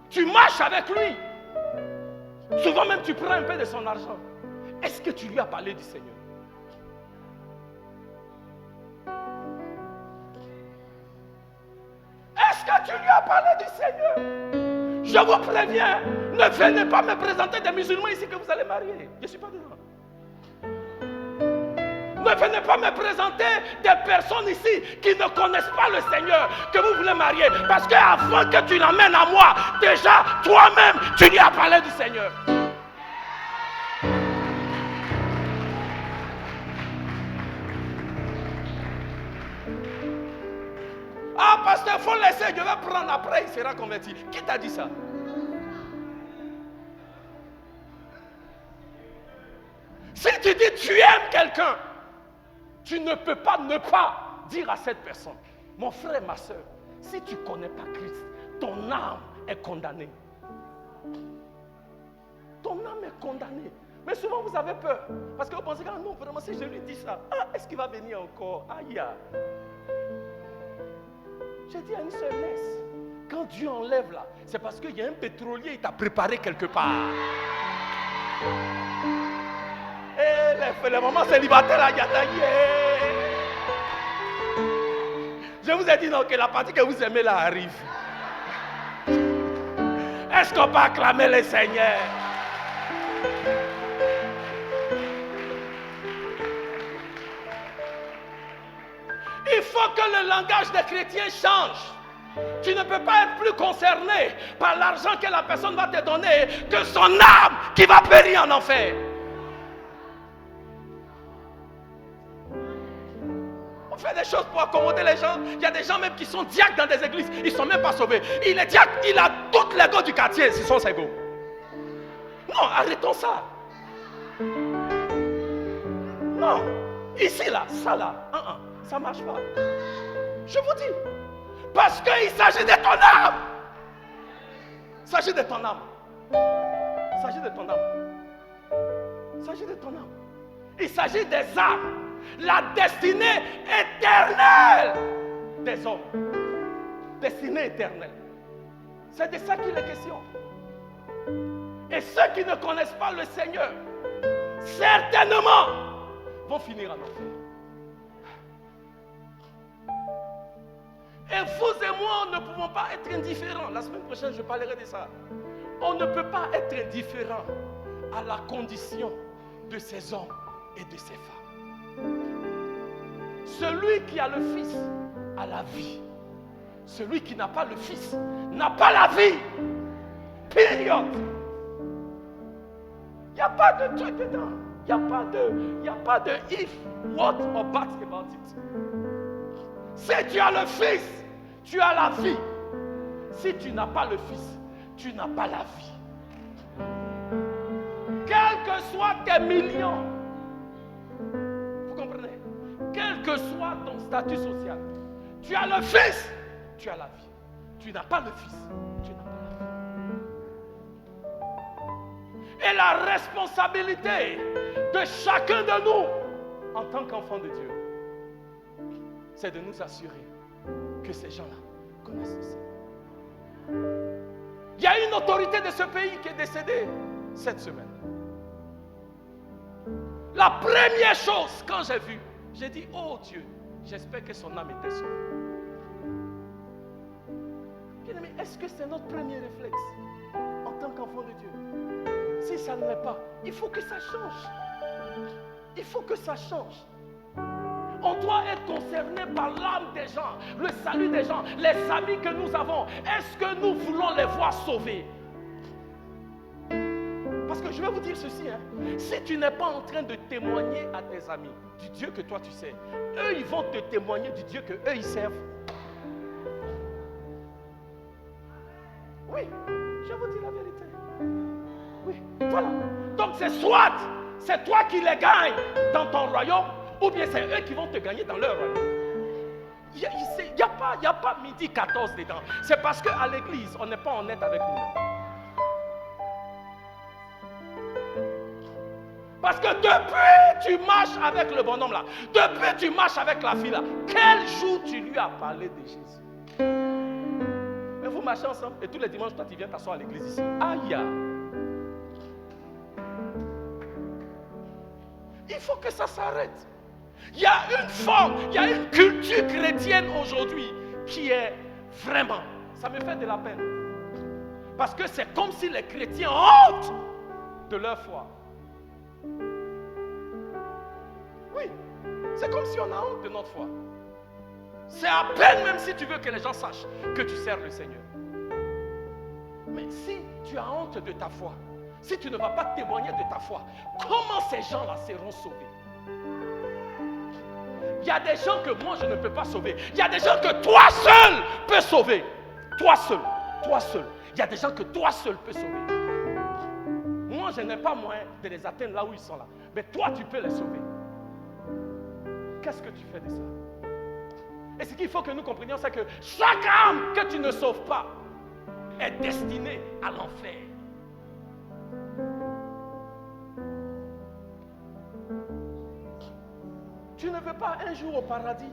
Speaker 1: Tu marches avec lui. Souvent même tu prends un peu de son argent. Est-ce que tu lui as parlé du Seigneur? Est-ce que tu lui as parlé du Seigneur? Je vous préviens, ne venez pas me présenter des musulmans ici que vous allez marier. Je ne suis pas dedans. Ne venez pas me présenter des personnes ici qui ne connaissent pas le Seigneur que vous voulez marier. Parce qu'avant que tu l'amènes à moi, déjà toi-même, tu lui as parlé du Seigneur. Ah, pasteur, il faut laisser, je vais prendre après, il sera converti. Qui t'a dit ça? Si tu dis tu aimes quelqu'un, tu ne peux pas ne pas dire à cette personne, mon frère, ma soeur, si tu ne connais pas Christ, ton âme est condamnée. Ton âme est condamnée. Mais souvent vous avez peur. Parce que vous pensez que non, vraiment, si je lui dis ça, est-ce qu'il va venir encore? Aïe. J'ai dit à une soeur, laisse. Quand Dieu enlève là, c'est parce qu'il y a un pétrolier, il t'a préparé quelque part. Et les mamans célibataires là, je vous ai dit non, que la partie que vous aimez là arrive. Est-ce qu'on peut acclamer le Seigneur? Il faut que le langage des chrétiens change. Tu ne peux pas être plus concerné par l'argent que la personne va te donner que son âme qui va périr en enfer. On fait des choses pour accommoder les gens. Il y a des gens même qui sont diacres dans des églises. Ils ne sont même pas sauvés. Il est diacre, il a toutes les go du quartier. Ce sont ses go. Non, arrêtons ça. Non. Ici là, ça là. Ça ne marche pas. Je vous dis. Parce qu'il s'agit de ton âme. Il s'agit de ton âme. Il s'agit de ton âme. Il s'agit de ton âme. Il s'agit des âmes. La destinée éternelle des hommes. Destinée éternelle. C'est de ça qu'il est question. Et ceux qui ne connaissent pas le Seigneur, certainement, vont finir en enfer. Et vous et moi, ne pouvons pas être indifférents. La semaine prochaine, je parlerai de ça. On ne peut pas être indifférent à la condition de ces hommes et de ces femmes. Celui qui a le Fils a la vie. Celui qui n'a pas le Fils n'a pas la vie. Période. Il n'y a pas de truc dedans. Il n'y a pas de if, what or but about it. Si tu as le Fils, tu as la vie. Si tu n'as pas le Fils, tu n'as pas la vie. Quels que soient tes millions, vous comprenez? Quel que soit ton statut social, tu as le Fils, tu as la vie. Tu n'as pas le Fils, tu n'as pas la vie. Et la responsabilité de chacun de nous, en tant qu'enfants de Dieu, c'est de nous assurer que ces gens-là connaissent le Seigneur. Il y a une autorité de ce pays qui est décédée cette semaine. La première chose, quand j'ai vu, j'ai dit, oh Dieu, j'espère que son âme était sauvée. Bien-aimé, est-ce que c'est notre premier réflexe en tant qu'enfant de Dieu? Si ça ne l'est pas, il faut que ça change. Il faut que ça change. On doit être concerné par l'âme des gens, le salut des gens, les amis que nous avons. Est-ce que nous voulons les voir sauvés? Parce que je vais vous dire ceci, si tu n'es pas en train de témoigner à tes amis du Dieu que toi tu sais, eux ils vont te témoigner du Dieu que eux ils servent. Oui, je vous dis la vérité. Oui, voilà. Donc c'est soit c'est toi qui les gagnes dans ton royaume, ou bien c'est eux qui vont te gagner dans leur royaume. Il n'y a pas midi 14 dedans. C'est parce qu'à l'église, on n'est pas honnête avec nous. Parce que depuis tu marches avec le bonhomme là, depuis tu marches avec la fille là, quel jour tu lui as parlé de Jésus? Mais vous marchez ensemble et tous les dimanches, toi tu viens t'asseoir à l'église ici. Aïe! Il faut que ça s'arrête. Il y a une forme, il y a une culture chrétienne aujourd'hui qui est vraiment, ça me fait de la peine. Parce que c'est comme si les chrétiens ont honte de leur foi. Oui, c'est comme si on a honte de notre foi. C'est à peine même si tu veux que les gens sachent que tu sers le Seigneur. Mais si tu as honte de ta foi, si tu ne vas pas témoigner de ta foi, comment ces gens-là seront sauvés? Il y a des gens que moi je ne peux pas sauver. Il y a des gens que toi seul peux sauver. Toi seul, toi seul. Il y a des gens que toi seul peux sauver. Moi je n'ai pas moyen de les atteindre là où ils sont là. Mais toi tu peux les sauver. Qu'est-ce que tu fais de ça? Et ce qu'il faut que nous comprenions, c'est que chaque âme que tu ne sauves pas est destinée à l'enfer. Tu ne veux pas un jour au paradis.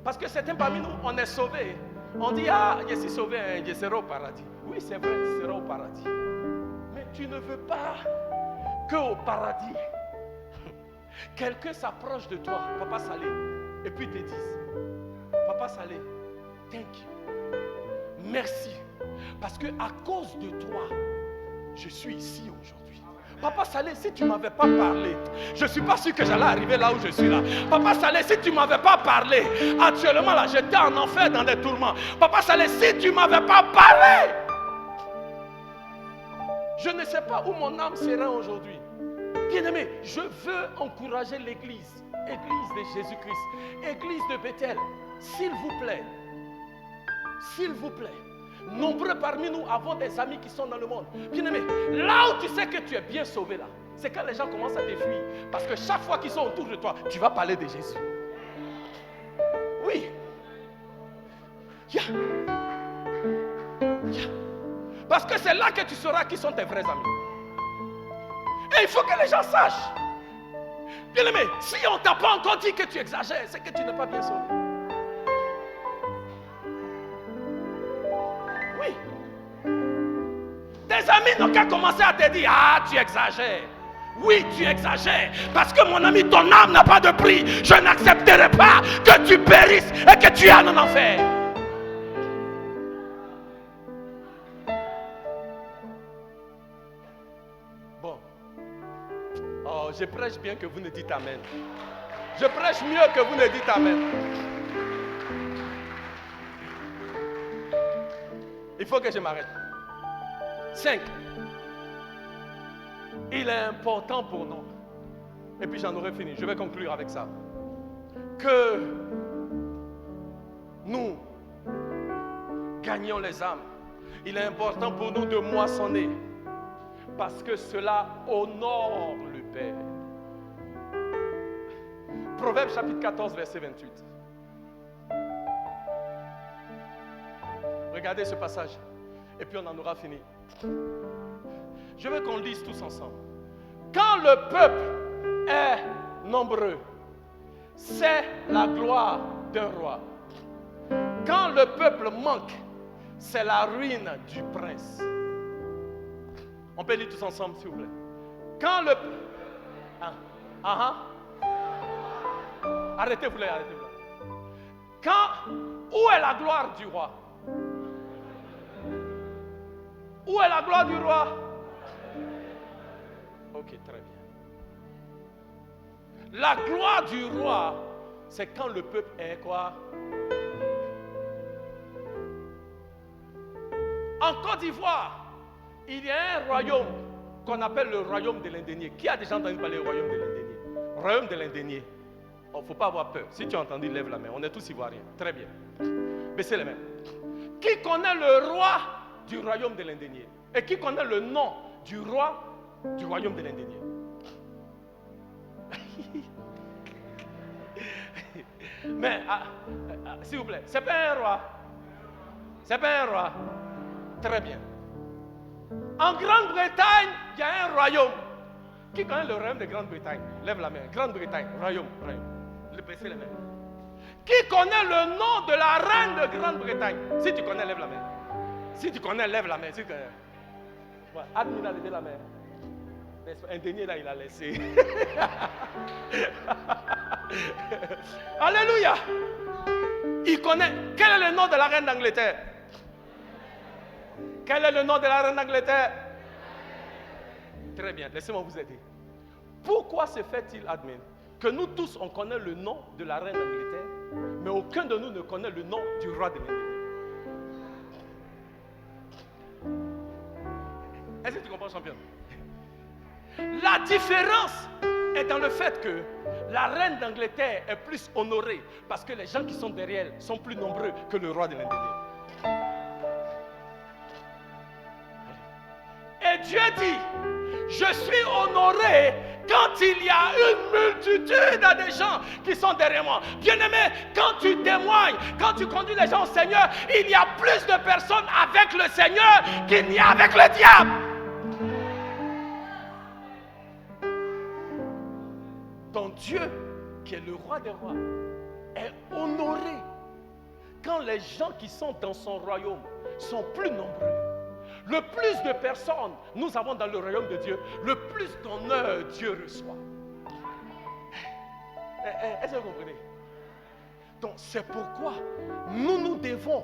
Speaker 1: Parce que certains parmi nous, on est sauvés. On dit, ah, je suis sauvé, je serai au paradis. Oui, c'est vrai, tu seras au paradis. Mais tu ne veux pas qu'au paradis, quelqu'un s'approche de toi, Papa Salé, et puis te dise, Papa Salé, thank you. Merci. Parce que à cause de toi, je suis ici aujourd'hui. Papa Salé, si tu ne m'avais pas parlé, je ne suis pas sûr que j'allais arriver là où je suis là. Papa Salé, si tu ne m'avais pas parlé, actuellement là, j'étais en enfer dans des tourments. Papa Salé, si tu ne m'avais pas parlé, je ne sais pas où mon âme sera aujourd'hui. Bien-aimé, je veux encourager l'église, église de Jésus-Christ, église de Bethel. S'il vous plaît, s'il vous plaît. Nombreux parmi nous avons des amis qui sont dans le monde. Bien-aimé, là où tu sais que tu es bien sauvé là, c'est quand les gens commencent à te fuir. Parce que chaque fois qu'ils sont autour de toi, tu vas parler de Jésus. Oui. Parce que c'est là que tu sauras qui sont tes vrais amis. Et il faut que les gens sachent. Bien-aimé, si on ne t'a pas encore dit que tu exagères, c'est que tu n'es pas bien sauvé. Tes amis n'ont qu'à commencer à te dire, ah, tu exagères. Oui, tu exagères. Parce que mon ami, ton âme n'a pas de prix. Je n'accepterai pas que tu périsses et que tu ailles en enfer. Bon. Oh, je prêche bien que vous ne dites amen. Je prêche mieux que vous ne dites amen. Il faut que je m'arrête. 5. Il est important pour nous, et puis j'en aurai fini, je vais conclure avec ça, que nous gagnions les âmes. Il est important pour nous de moissonner, parce que cela honore le Père. Proverbe chapitre 14, verset 28. Regardez ce passage, et puis on en aura fini. Je veux qu'on lise tous ensemble. Quand le peuple est nombreux, c'est la gloire d'un roi. Quand le peuple manque, c'est la ruine du prince. On peut lire tous ensemble, s'il vous plaît. Quand le arrêtez-vous là, arrêtez-vous là. Où est la gloire du roi? Où est la gloire du roi? Ok, très bien. La gloire du roi, c'est quand le peuple est quoi? En Côte d'Ivoire, il y a un royaume qu'on appelle le royaume de l'Indénié. Qui a déjà entendu parler du royaume de l'Indénié? Royaume de l'Indénié. Il ne faut pas avoir peur. Si tu as entendu, lève la main. On est tous ivoiriens. Très bien. Baissez les mains. Qui connaît le roi du royaume de l'Indénié? Et qui connaît le nom du roi du royaume de l'indénié. Mais, s'il vous plaît, c'est pas un roi. C'est pas un roi. Très bien. En Grande-Bretagne, il y a un royaume. Qui connaît le royaume de Grande-Bretagne? Lève la main. Grande-Bretagne, royaume. Baissez les mains. Qui connaît le nom de la reine de Grande-Bretagne? Si tu connais, lève la main. Si tu connais, lève la main. Si tu connais. Ouais, Admin a levé la main. Un dernier là, il a laissé. Alléluia. Il connaît. Quel est le nom de la reine d'Angleterre? Quel est le nom de la reine d'Angleterre? Très bien, laissez-moi vous aider. Pourquoi se fait-il, Admin, que nous tous on connaît le nom de la reine d'Angleterre, mais aucun de nous ne connaît le nom du roi de l'Indénié? Est-ce que tu comprends, champion? La différence est dans le fait que la reine d'Angleterre est plus honorée parce que les gens qui sont derrière elle sont plus nombreux que le roi de l'Indénié. Et Dieu dit, je suis honoré quand il y a une multitude de gens qui sont derrière moi. Bien-aimé, quand tu témoignes, quand tu conduis les gens au Seigneur, il y a plus de personnes avec le Seigneur qu'il n'y a avec le diable. Ton Dieu, qui est le roi des rois, est honoré quand les gens qui sont dans son royaume sont plus nombreux. Le plus de personnes nous avons dans le royaume de Dieu, le plus d'honneur Dieu reçoit. Est-ce que vous comprenez? Donc c'est pourquoi nous devons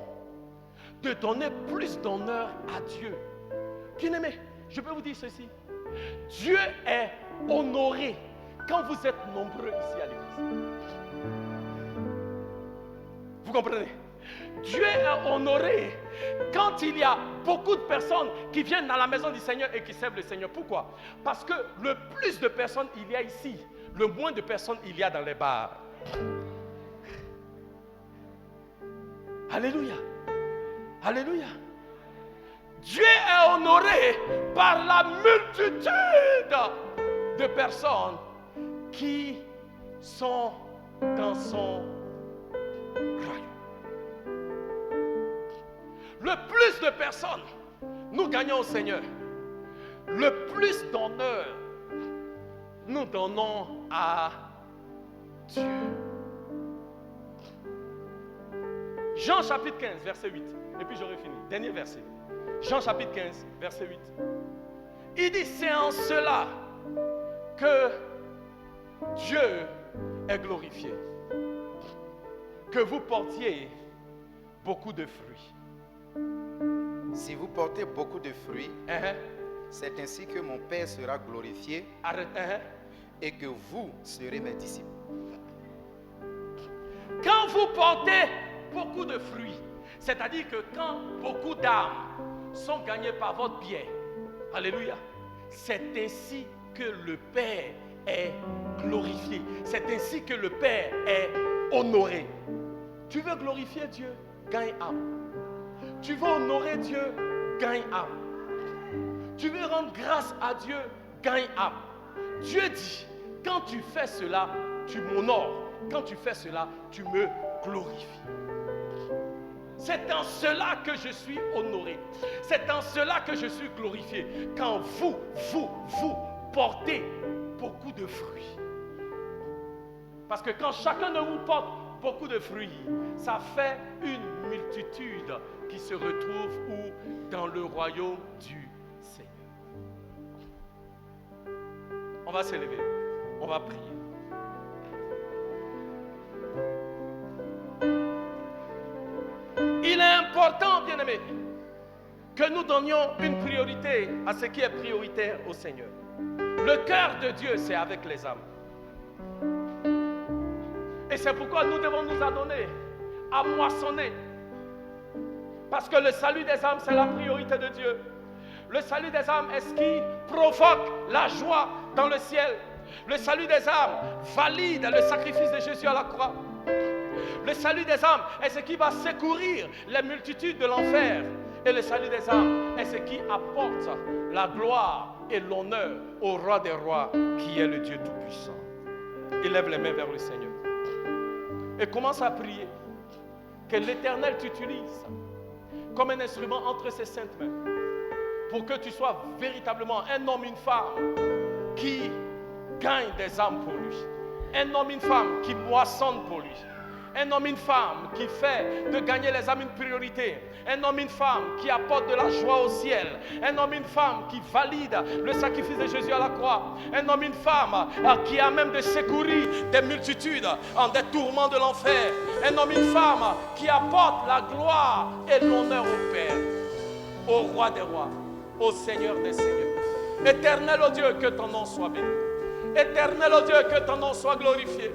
Speaker 1: de donner plus d'honneur à Dieu. Bien-aimé, je peux vous dire ceci. Dieu est honoré quand vous êtes nombreux ici à l'église. Vous comprenez? Dieu est honoré quand il y a beaucoup de personnes qui viennent dans la maison du Seigneur et qui servent le Seigneur. Pourquoi? Parce que le plus de personnes il y a ici, le moins de personnes il y a dans les bars. Alléluia. Alléluia. Dieu est honoré par la multitude de personnes qui sont dans son royaume. Le plus de personnes nous gagnons au Seigneur, le plus d'honneur nous donnons à Dieu. Jean chapitre 15, verset 8. Et puis j'aurai fini. Dernier verset. Jean chapitre 15, verset 8. Il dit, c'est en cela que Dieu est glorifié, que vous portiez beaucoup de fruits.
Speaker 3: Si vous portez beaucoup de fruits, c'est ainsi que mon Père sera glorifié et que vous serez mes disciples.
Speaker 1: Quand vous portez beaucoup de fruits, c'est-à-dire que quand beaucoup d'âmes sont gagnées par votre biais, alléluia, c'est ainsi que le Père est glorifié. C'est ainsi que le Père est honoré. Tu veux glorifier Dieu, gagne âme. Tu veux honorer Dieu, gagne âme. Tu veux rendre grâce à Dieu, gagne âme. Dieu dit, quand tu fais cela, tu m'honores. Quand tu fais cela, tu me glorifies. C'est en cela que je suis honoré. C'est en cela que je suis glorifié. Quand vous portez beaucoup de fruits. Parce que quand chacun de vous porte beaucoup de fruits, ça fait une multitude qui se retrouve où? Dans le royaume du Seigneur. On va s'élever, on va prier. Il est important, bien-aimés, que nous donnions une priorité à ce qui est prioritaire au Seigneur. Le cœur de Dieu, c'est avec les âmes. Et c'est pourquoi nous devons nous adonner à moissonner. Parce que le salut des âmes, c'est la priorité de Dieu. Le salut des âmes est ce qui provoque la joie dans le ciel. Le salut des âmes valide le sacrifice de Jésus à la croix. Le salut des âmes est ce qui va secourir les multitudes de l'enfer. Et le salut des âmes est ce qui apporte la gloire et l'honneur au roi des rois, qui est le Dieu Tout-Puissant. Élève les mains vers le Seigneur et commence à prier que l'Éternel t'utilise comme un instrument entre ses saintes mains, pour que tu sois véritablement un homme, une femme qui gagne des âmes pour lui, un homme, une femme qui moissonne pour lui, un homme, une femme qui fait de gagner les âmes une priorité, un homme, une femme qui apporte de la joie au ciel, un homme, une femme qui valide le sacrifice de Jésus à la croix, un homme, une femme qui a même de secourir des multitudes en des tourments de l'enfer, un homme, une femme qui apporte la gloire et l'honneur au Père, au roi des rois, au Seigneur des seigneurs. Éternel, oh Dieu, que ton nom soit béni. Éternel, oh Dieu, que ton nom soit glorifié.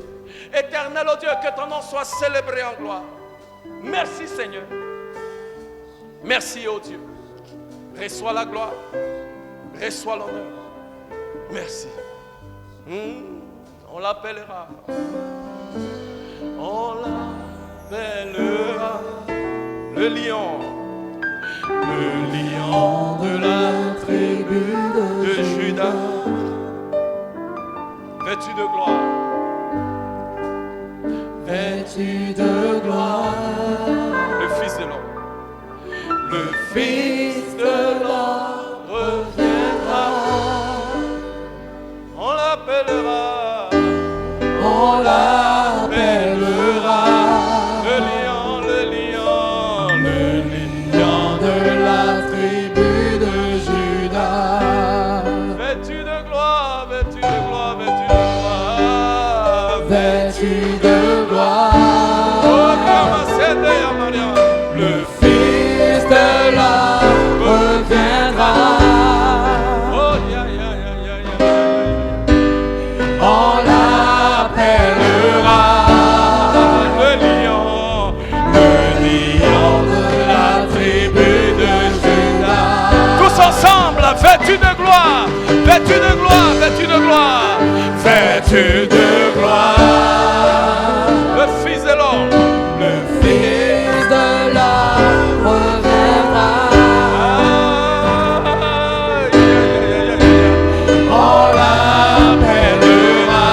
Speaker 1: Éternel, oh Dieu, que ton nom soit célébré en gloire. Merci Seigneur. Merci, oh Dieu. Reçois la gloire. Reçois l'honneur. Merci. On l'appellera. On l'appellera le lion. Le lion de la tribu de Juda. Vêtu de gloire. Vêtu de gloire. Le Fils de l'homme. Le Fils de l'homme reviendra. On l'appellera. On l'appellera. Le lion, le lion, le lion de la tribu de Juda. Vêtu de gloire, vêtu de gloire, vêtu de gloire. Vêtu de gloire. Oh, le Fils de l'homme reviendra. Oh, on l'appellera le lion de la tribu de Juda. Tous ensemble, vêtu de gloire, vêtu de gloire, vêtu de gloire, vêtu de gloire. Le Fils de l'homme, le Fils de l'homme reviendra. On l'appellera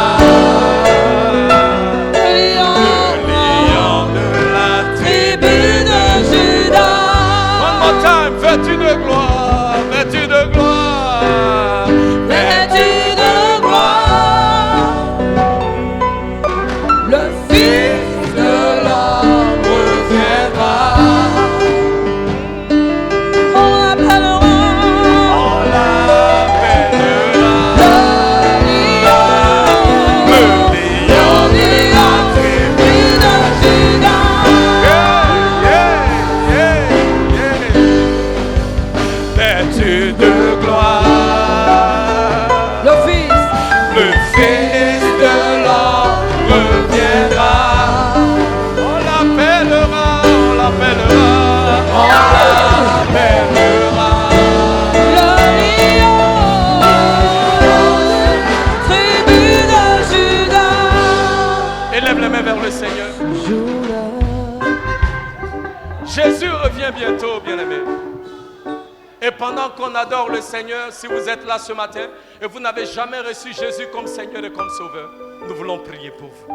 Speaker 1: le lion de la tribu de Juda. One more time, vêtu de gloire, vêtu de gloire, vêtu de gloire. Le Fils de l'homme reviendra. On l'appellera le lion de la tribu de Juda. Vêtu de gloire. Le Fils de l'homme reviendra. On l'appellera, on l'appellera, on l'appellera le lion de tribu de Juda. Élève les mains vers le Seigneur. Jésus revient bientôt, bien-aimés. Et pendant qu'on adore le Seigneur, si vous êtes là ce matin et vous n'avez jamais reçu Jésus comme Seigneur et comme Sauveur, nous voulons prier pour vous.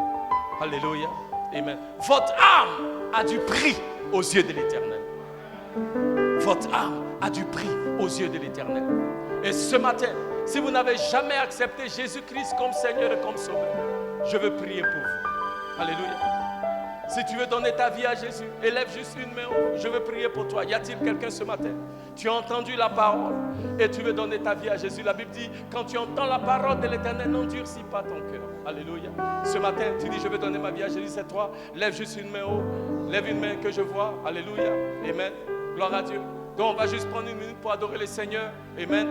Speaker 1: Alléluia. Amen. Votre âme a du prix aux yeux de l'Éternel. Votre âme a du prix aux yeux de l'Éternel. Et ce matin, si vous n'avez jamais accepté Jésus-Christ comme Seigneur et comme Sauveur, je veux prier pour vous. Alléluia. Si tu veux donner ta vie à Jésus, élève juste une main. Je veux prier pour toi. Y a-t-il quelqu'un ce matin? Tu as entendu la parole et tu veux donner ta vie à Jésus. La Bible dit, quand tu entends la parole de l'Éternel, n'endurcis pas ton cœur. Alléluia. Ce matin, tu dis, je veux donner ma vie à Jésus. C'est toi. Lève juste une main haut. Lève une main que je vois. Alléluia. Amen. Gloire à Dieu. Donc on va juste prendre une minute pour adorer le Seigneur. Amen.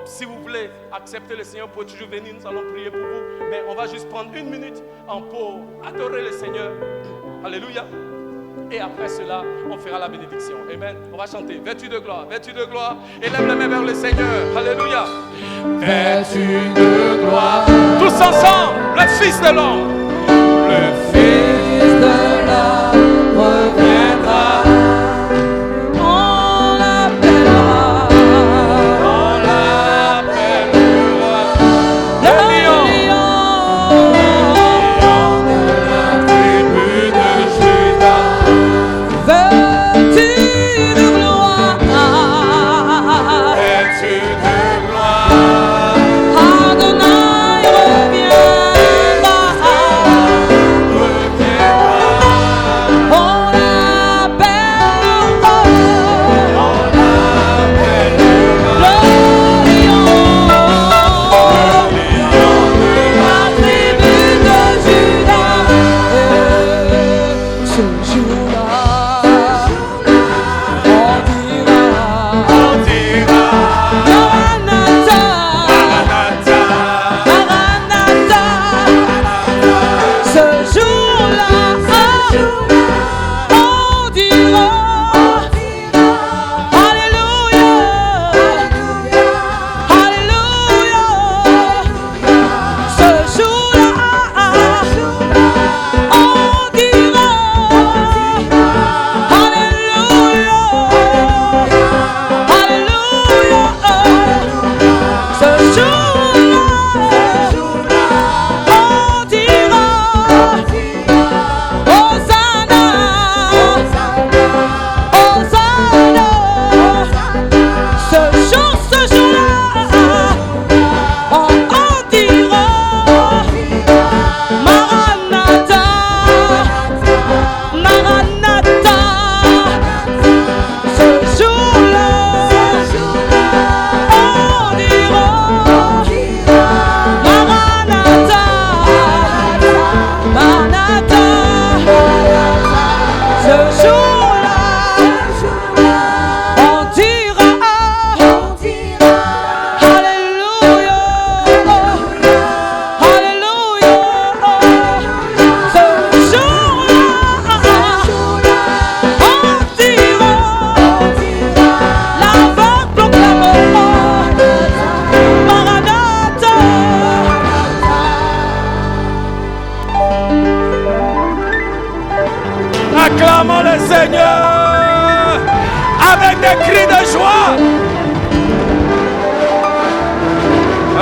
Speaker 1: Si vous voulez accepter le Seigneur, vous pouvez toujours venir, nous allons prier pour vous. Mais on va juste prendre une minute pour adorer le Seigneur. Alléluia. Et après cela, on fera la bénédiction. Amen. On va chanter. Vêtu de gloire, vêtu de gloire. Élève les mains vers le Seigneur. Alléluia. Vêtu de gloire. Tous ensemble, le Fils de l'homme. Le Fils de l'homme reviendra. On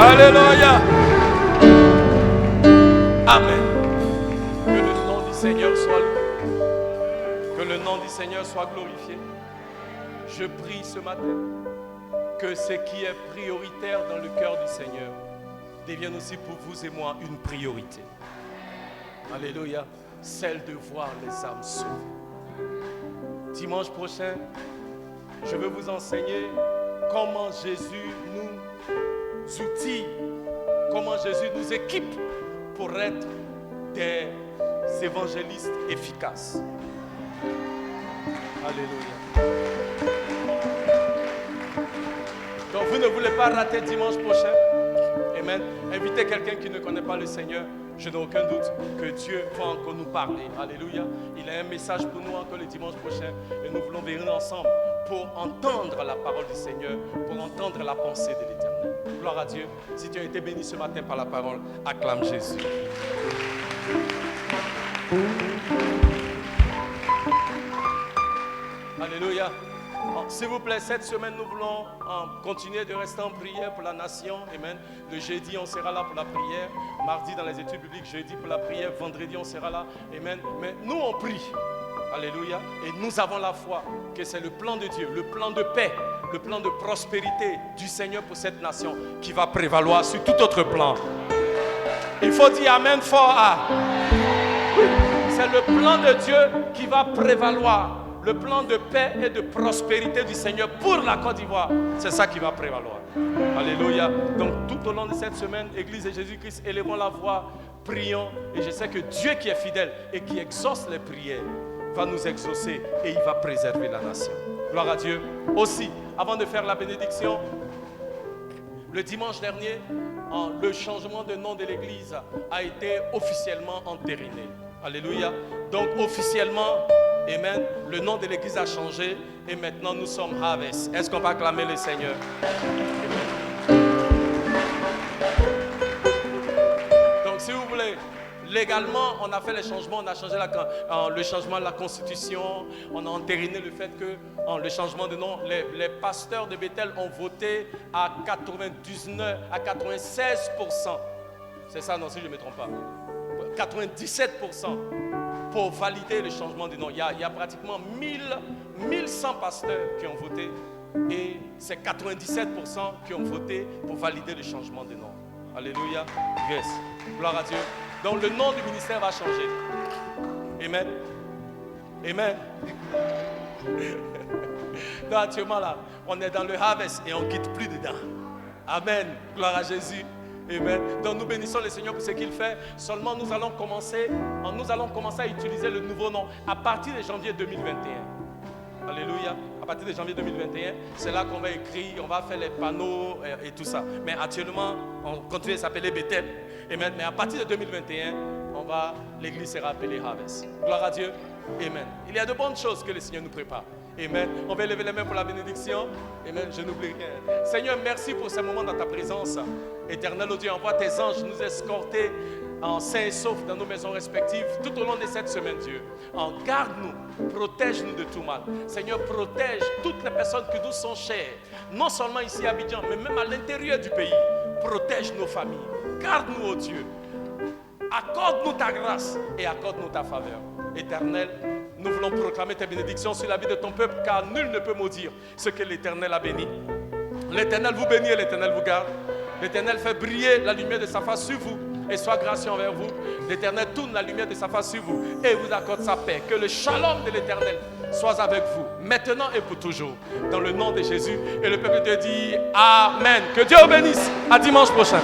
Speaker 1: Alléluia. Amen. Que le nom du Seigneur soit loué. Que le nom du Seigneur soit glorifié. Je prie ce matin que ce qui est prioritaire dans le cœur du Seigneur devienne aussi pour vous et moi une priorité. Alléluia. Celle de voir les âmes sauvées. Dimanche prochain, je vais vous enseigner comment Jésus nous outille, comment Jésus nous équipe pour être des évangélistes efficaces. Alléluia. Donc vous ne voulez pas rater dimanche prochain. Amen. Invitez quelqu'un qui ne connaît pas le Seigneur. Je n'ai aucun doute que Dieu va encore nous parler. Alléluia. Il a un message pour nous encore le dimanche prochain. Et nous voulons venir ensemble pour entendre la parole du Seigneur, pour entendre la pensée de l'Éternel. Gloire à Dieu. Si tu as été béni ce matin par la parole, acclame Jésus. Alléluia. S'il vous plaît, cette semaine, nous voulons continuer de rester en prière pour la nation. Amen. Le jeudi, on sera là pour la prière. Mardi, dans les études bibliques, jeudi pour la prière. Vendredi, on sera là. Amen. Mais nous, on prie. Alléluia. Et nous avons la foi que c'est le plan de Dieu, le plan de paix, le plan de prospérité du Seigneur pour cette nation qui va prévaloir sur tout autre plan. Il faut dire Amen fort. C'est le plan de Dieu qui va prévaloir. Le plan de paix et de prospérité du Seigneur pour la Côte d'Ivoire, c'est ça qui va prévaloir. Alléluia. Donc tout au long de cette semaine, Église de Jésus-Christ, élevons la voix, prions. Et je sais que Dieu qui est fidèle et qui exauce les prières va nous exaucer et il va préserver la nation. Gloire à Dieu. Aussi, avant de faire la bénédiction, le dimanche dernier, le changement de nom de l'Église a été officiellement entériné. Alléluia. Donc officiellement, amen, le nom de l'église a changé et maintenant nous sommes Harvest. Est-ce qu'on va acclamer le Seigneur? Amen. Donc si vous voulez, légalement on a fait les changements, on a changé le changement de la constitution, on a entériné le fait que le changement de nom, les pasteurs de Bethel ont voté à 96%. C'est ça, non, si je ne me trompe pas. 97% pour valider le changement de nom. Il y a pratiquement 1100 pasteurs qui ont voté et c'est 97% qui ont voté pour valider le changement de nom. Alléluia. Yes. Gloire à Dieu. Donc le nom du ministère va changer. Amen. Amen. Donc actuellement là, on est dans le harvest et on ne quitte plus dedans. Amen. Gloire à Jésus. Amen. Donc nous bénissons le Seigneur pour ce qu'il fait. Seulement nous allons commencer à utiliser le nouveau nom à partir de janvier 2021. Alléluia. À partir de janvier 2021, c'est là qu'on va écrire, on va faire les panneaux et tout ça. Mais actuellement, on continue à s'appeler Bethel. Amen. Mais à partir de 2021, l'église sera appelée Harvest. Gloire à Dieu. Amen. Il y a de bonnes choses que le Seigneur nous prépare. Amen. On va lever les mains pour la bénédiction. Amen. Je n'oublie rien. Seigneur, merci pour ce moment dans ta présence. Éternel, oh Dieu, envoie tes anges nous escorter en sains et saufs dans nos maisons respectives tout au long de cette semaine, Dieu. Garde-nous, protège-nous de tout mal. Seigneur, protège toutes les personnes qui nous sont chères, non seulement ici à Abidjan, mais même à l'intérieur du pays. Protège nos familles. Garde-nous, oh Dieu. Accorde-nous ta grâce et accorde-nous ta faveur. Éternel, nous voulons proclamer tes bénédictions sur la vie de ton peuple, car nul ne peut maudire ce que l'Éternel a béni. L'Éternel vous bénit et l'Éternel vous garde. L'Éternel fait briller la lumière de sa face sur vous et soit gracieux envers vous. L'Éternel tourne la lumière de sa face sur vous et vous accorde sa paix. Que le shalom de l'Éternel soit avec vous, maintenant et pour toujours. Dans le nom de Jésus. Et le peuple te dit Amen. Que Dieu vous bénisse. À dimanche prochain.